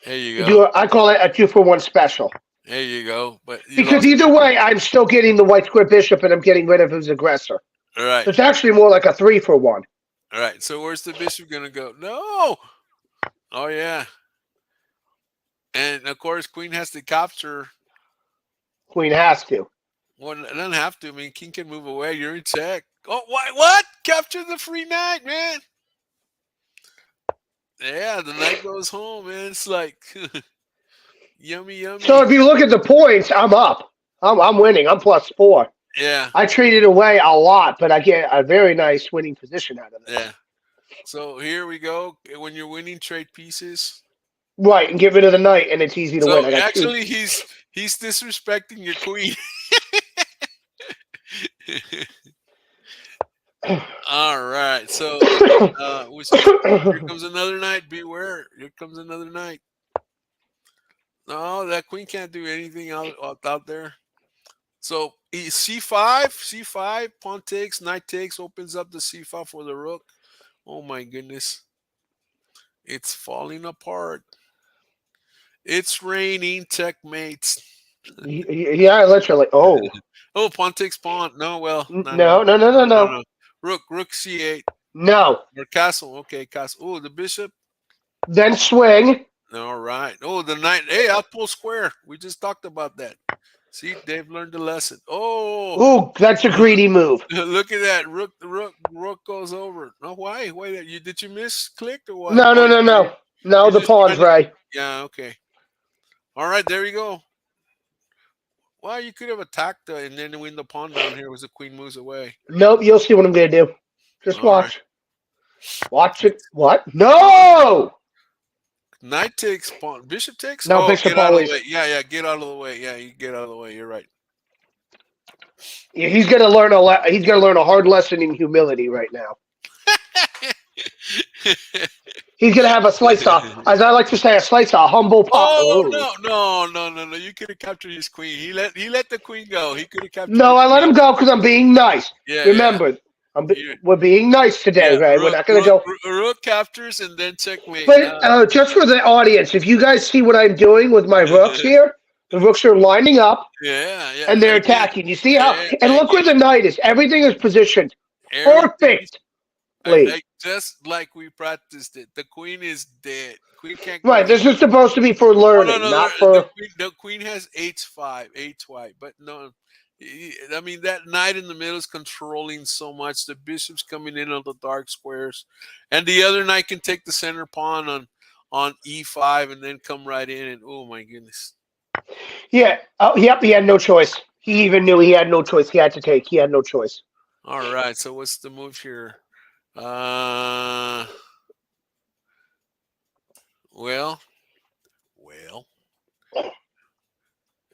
there you You go. do. I call it a 2 for 1 special. There you go. But you Because lost. either way, I'm still getting the white square bishop, and I'm getting rid of his aggressor. All right, So it's actually more like a 3 for 1. all right. So where's the bishop gonna go? No. Oh yeah, and of course, queen has to capture. Queen has to. Well, it doesn't have to. I mean, king can move away. You're in check. Oh, why? What? Capture the free knight, man. Yeah, the knight goes home, man. It's like yummy, So yummy. if you look at the points, I'm up. I'm winning. I'm +4. Yeah, I traded away a lot, but I get a very nice winning position out of this. yeah. So here we go. When you're winning, trade pieces. Right, and get rid of the knight, and it's easy to So win. I got two. actually, he's disrespecting your queen. All right. So here comes another knight. Beware. Here comes another knight. No, that queen can't do anything out there. So c5, pawn takes, knight takes, opens up the c5 for the rook. Oh my goodness. It's falling apart. It's raining checkmates. Yeah, literally. Oh, Oh, pawn takes pawn. No, well, not at no, all. no, no, no, No, no, no. Rook C8 no. or castle. Okay, castle. Oh, the bishop. Then swing. All right. Oh, the knight. Hey, I'll pull square. We just talked about that. See, Dave learned the lesson. Oh, Ooh, that's a greedy move. look at that. Rook goes over. No, why? Why? Did you miss click or what? No, Oh, no, no, no. No, you're the just pawn's trying to. right. Yeah. Okay. All right. There you go. Well, you could have attacked and then win the pawn down here as the queen moves away. Nope, you'll see what I'm gonna do. Just All right. watch. Watch it. Let's, What? all right. No! Knight takes pawn. Bishop takes. No, Oh, bishop get out of the always. way. Yeah, yeah. Get out of the way. Yeah, you get out of the way. You're right. Yeah, he's gonna learn he's gonna learn a hard lesson in humility right now. He's gonna have a slice of, as I like to say, a slice of humble pie. Oh Oh. no, no, no, no, no! You could have captured his queen. He let the queen go. He could have captured No, his I let queen. him go because I'm being nice. Yeah, yeah, Remember, yeah. we're being nice today, Yeah. right? We're not gonna go. Rook captures and then checkmate. But just for the audience, if you guys see what I'm doing with my rooks here, the rooks are lining up Yeah, yeah. and they're Again, attacking. You see how? yeah, And look where the knight is. Everything is positioned everything. perfectly. Just like we practiced it. The queen is dead. Queen can't go Right. anywhere. This is supposed to be for Oh no, learning, no, not the for. queen has h5, h5, but no. I mean that knight in the middle is controlling so much. The bishop's coming in on the dark squares, and the other knight can take the center pawn on e5 and then come right in. And oh my goodness! Yeah. Oh, yep. He had no choice. He even knew he had no choice. He had to take. He had no choice. All right. So what's the move here? Uh, well, well,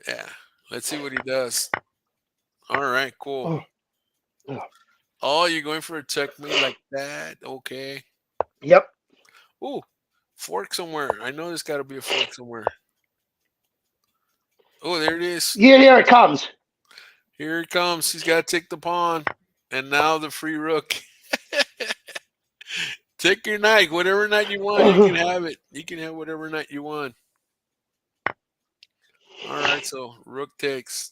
yeah. Let's see what he does. All right, cool. Oh, oh. Oh, you're going for a checkmate like that? Okay. Yep. Ooh, fork somewhere. I know there's got to be a fork somewhere. Oh, there it is. Yeah. Here it comes. Here it comes. He's got to take the pawn. And now the free rook. Take your knight. Whatever knight you want, you can have it. You can have whatever knight you want. All right, so rook takes.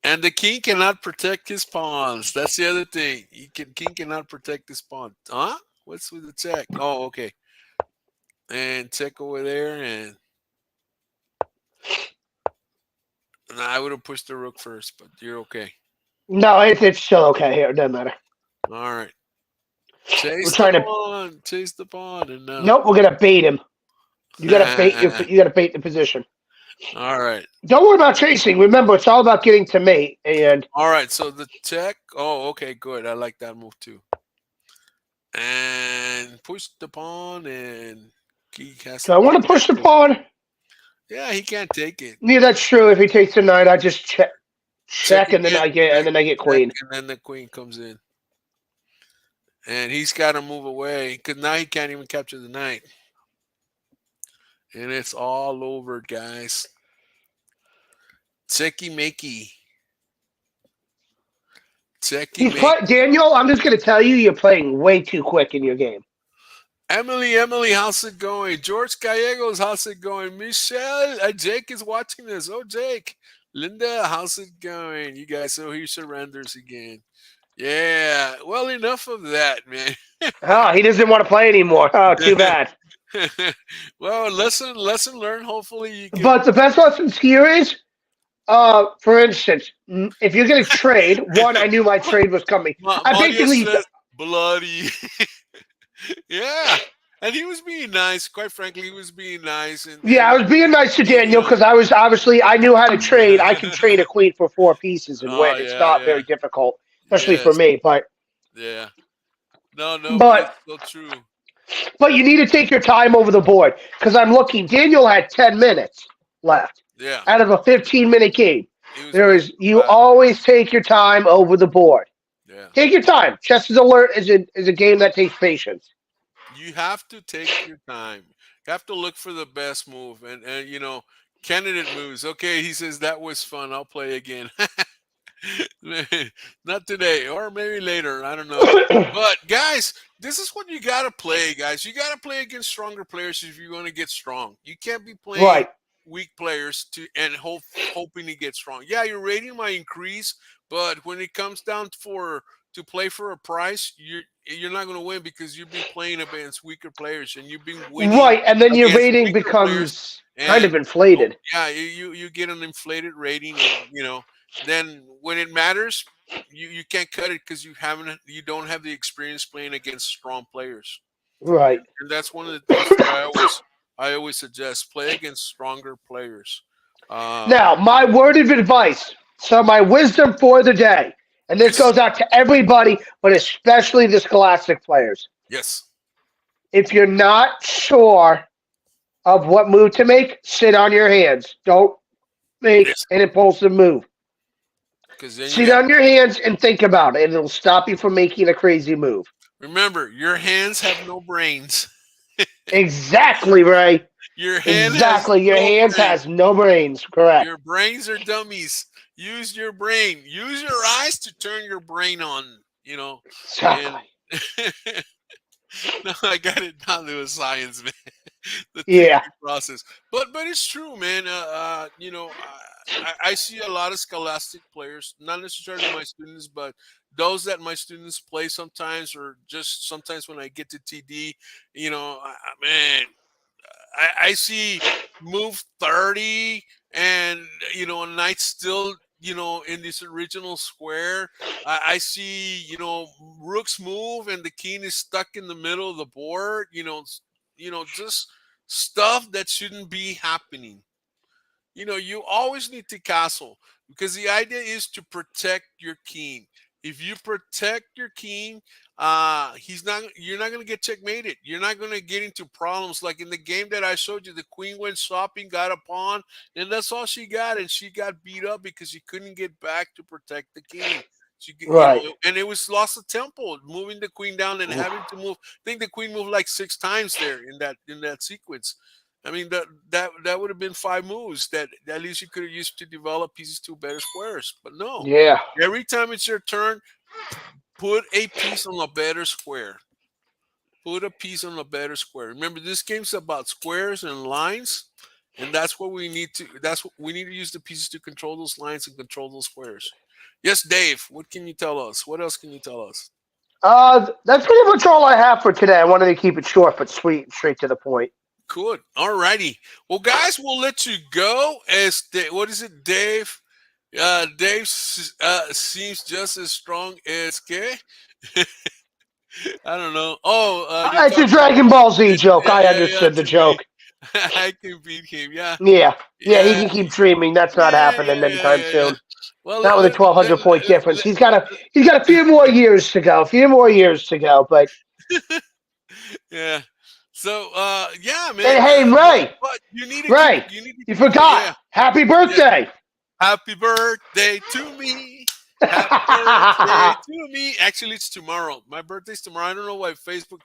And the king cannot protect his pawns. That's the other thing. King cannot protect his pawn. Huh? What's with the check? Oh, okay. And check over there. And I would have pushed the rook first, but you're okay. No, it's still okay here. It doesn't matter. All right. We're Chase trying the to. pawn. Chase the pawn. And Nope. We're gonna bait him. You gotta bait your. You gotta bait the position. All right. Don't worry about chasing. Remember, it's all about getting to mate. And All right. So the check. Oh, okay. Good. I like that move too. And push the pawn, and he has so I want to push the pawn. Yeah, he can't take it. Yeah, that's true. If he takes the knight, I just check, and then again, I get queen. and then the queen comes in, and he's got to move away because now he can't even capture the knight, and it's all over, guys. Checky makey. Daniel, I'm just gonna tell you, you're playing way too quick in your game. Emily, how's it going? George Gallegos, how's it going? Michelle, Jake is watching this. Oh, Jake. Linda, how's it going? You guys, he surrenders again. Yeah. Well, enough of that, man. Oh, he doesn't want to play anymore. Oh, too bad. Well, lesson learned. Hopefully you can. But the best lessons here is, for instance, if you're gonna trade, I knew my trade was coming. I basically says bloody. Yeah. And he was being nice. Quite frankly, he was being nice. And I was being nice to Daniel because I was I knew how to trade. I can trade a queen for 4 pieces and win. It's not very difficult, especially for me. But yeah, no, but it's so true. But you need to take your time over the board because I'm looking. Daniel had 10 minutes left. Yeah. Out of a 15-minute game, you always take your time over the board. Yeah. Take your time. Chess is a game that takes patience. You have to take your time. You have to look for the best move and candidate moves. Okay, he says that was fun. I'll play again. Not today, or maybe later. I don't know. But guys, this is what you gotta play, guys. You gotta play against stronger players if you want to get strong. You can't be playing weak players and hoping to get strong. Yeah, your rating might increase, but when it comes down to play for a prize, you're not going to win because you've been playing against weaker players and you've been winning Right, and then your against rating weaker players. becomes kind And of inflated. yeah, you get an inflated rating, and then when it matters, you can't cut it because you don't have the experience playing against strong players. Right. And that's one of the things that I always suggest: play against stronger players. Uh, Now, my word of advice. So, my wisdom for the day, and this yes, goes out to everybody, but especially the Scholastic players. yes, If you're not sure of what move to make, sit on your hands. Don't make yes, an impulsive move. because then you Sit got. on your hands and think about it, and it'll stop you from making a crazy move. Remember, your hands have no brains. Exactly, Ray. Your hand has Exactly. Your no hands brain. has no brains. Correct. Your brains are dummies. Use your brain. Use your eyes to turn your brain on. And Exactly. no, I got it down to a science, man. The thinking Yeah. process. But it's true, man. I see a lot of scholastic players, not necessarily my students, but those that my students play sometimes, or just sometimes when I get to TD, man, I see move 30 and a knight still in this original square. I see rooks move and the king is stuck in the middle of the board. Just stuff that shouldn't be happening. You always need to castle because the idea is to protect your king. If you protect your king, you're not going to get checkmated. You're not going to get into problems like in the game that I showed you. The queen went shopping, got a pawn, and that's all she got, and she got beat up because she couldn't get back to protect the king. Right. And it was lost of tempo, moving the queen down and having to move. I think the queen moved like 6 times there in that sequence. I mean that would have been 5 moves that at least you could have used to develop pieces to better squares. But no, Yeah. every time it's your turn, put a piece on a better square. Put a piece on a better square. Remember, this game's about squares and lines, and that's what we need to. That's what we need to use the pieces to control those lines and control those squares. Yes, Dave. What can you tell us? What else can you tell us? That's pretty much all I have for today. I wanted to keep it short but sweet and straight to the point. Cool. All righty. Well, guys, we'll let you go. What is it, Dave? Dave seems just as strong as K. I don't know. Oh, you're It's a talking. Dragon Ball Z joke. Yeah, I yeah, yeah. understood the To me, joke. I can beat him. Yeah, Yeah. Yeah, he yeah, can keep dreaming. That's not yeah, happening yeah, yeah, anytime yeah, yeah. soon. Well, Not with a 1,200 point difference. let- He's got a few more years to go. A few more years to go. But yeah. So, yeah, man. and hey, Ray, But you need to keep. Ray, You need to you keep going. forgot. Yeah, Happy yeah. birthday. Happy birthday to me. Happy birthday to me. Actually, it's tomorrow. My birthday's tomorrow. I don't know why Facebook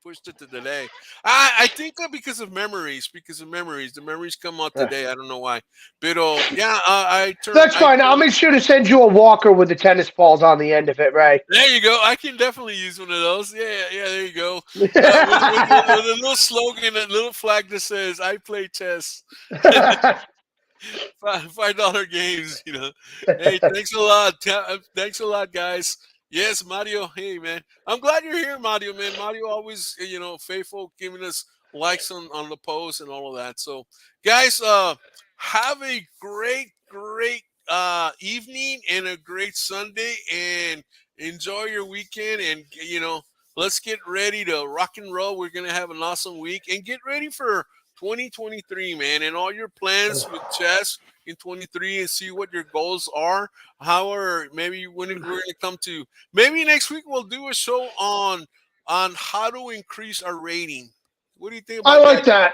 pushed it to today. I think because of memories. Because of memories. The memories come out today. I don't know why. But yeah, I turned. That's fine. I'll make sure to send you a walker with the tennis balls on the end of it, Ray. There you go. I can definitely use one of those. Yeah, yeah. There you go. With a little slogan, a little flag that says "I play chess." $5 games. Hey, thanks a lot. Thanks a lot, guys. Yes, Mario. Hey, man. I'm glad you're here, Mario. Man, Mario always, faithful, giving us likes on the post and all of that. So, guys, have a great evening and a great Sunday, and enjoy your weekend. And let's get ready to rock and roll. We're gonna have an awesome week, and get ready for 2023, man, and all your plans with chess in 23, and see what your goals are. Maybe when we're going to come to, maybe next week we'll do a show on how to increase our rating. What do you think I about that? like that.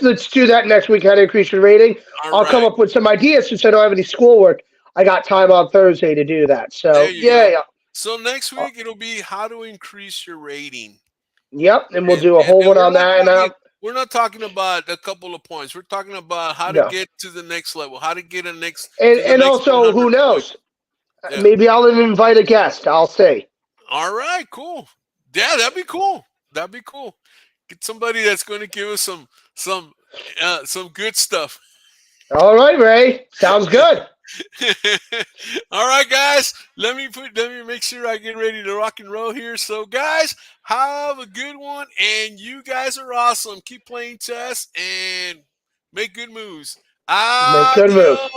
Let's do that next week. How to increase your rating? All I'll come right, up with some ideas since I don't have any schoolwork. I got time on Thursday to do that. there So you yeah, go. yeah. So next Uh, week it'll be how to increase your rating. Yep, and we'll and, do a and, whole and one on that. And we're not talking about a couple of points. We're talking about how to no, get to the next level, how to get and to the and next also, 100 who points. knows? Yeah. Maybe I'll even invite a guest. I'll see. All right, cool. Yeah, that'd be cool. That'd be cool. Get somebody that's going to give us some good stuff. All right, Ray. Sounds good. All right, guys. Let me make sure I get ready to rock and roll here. So, guys, have a good one, and you guys are awesome. Keep playing chess and make good moves. Make good moves. Adios.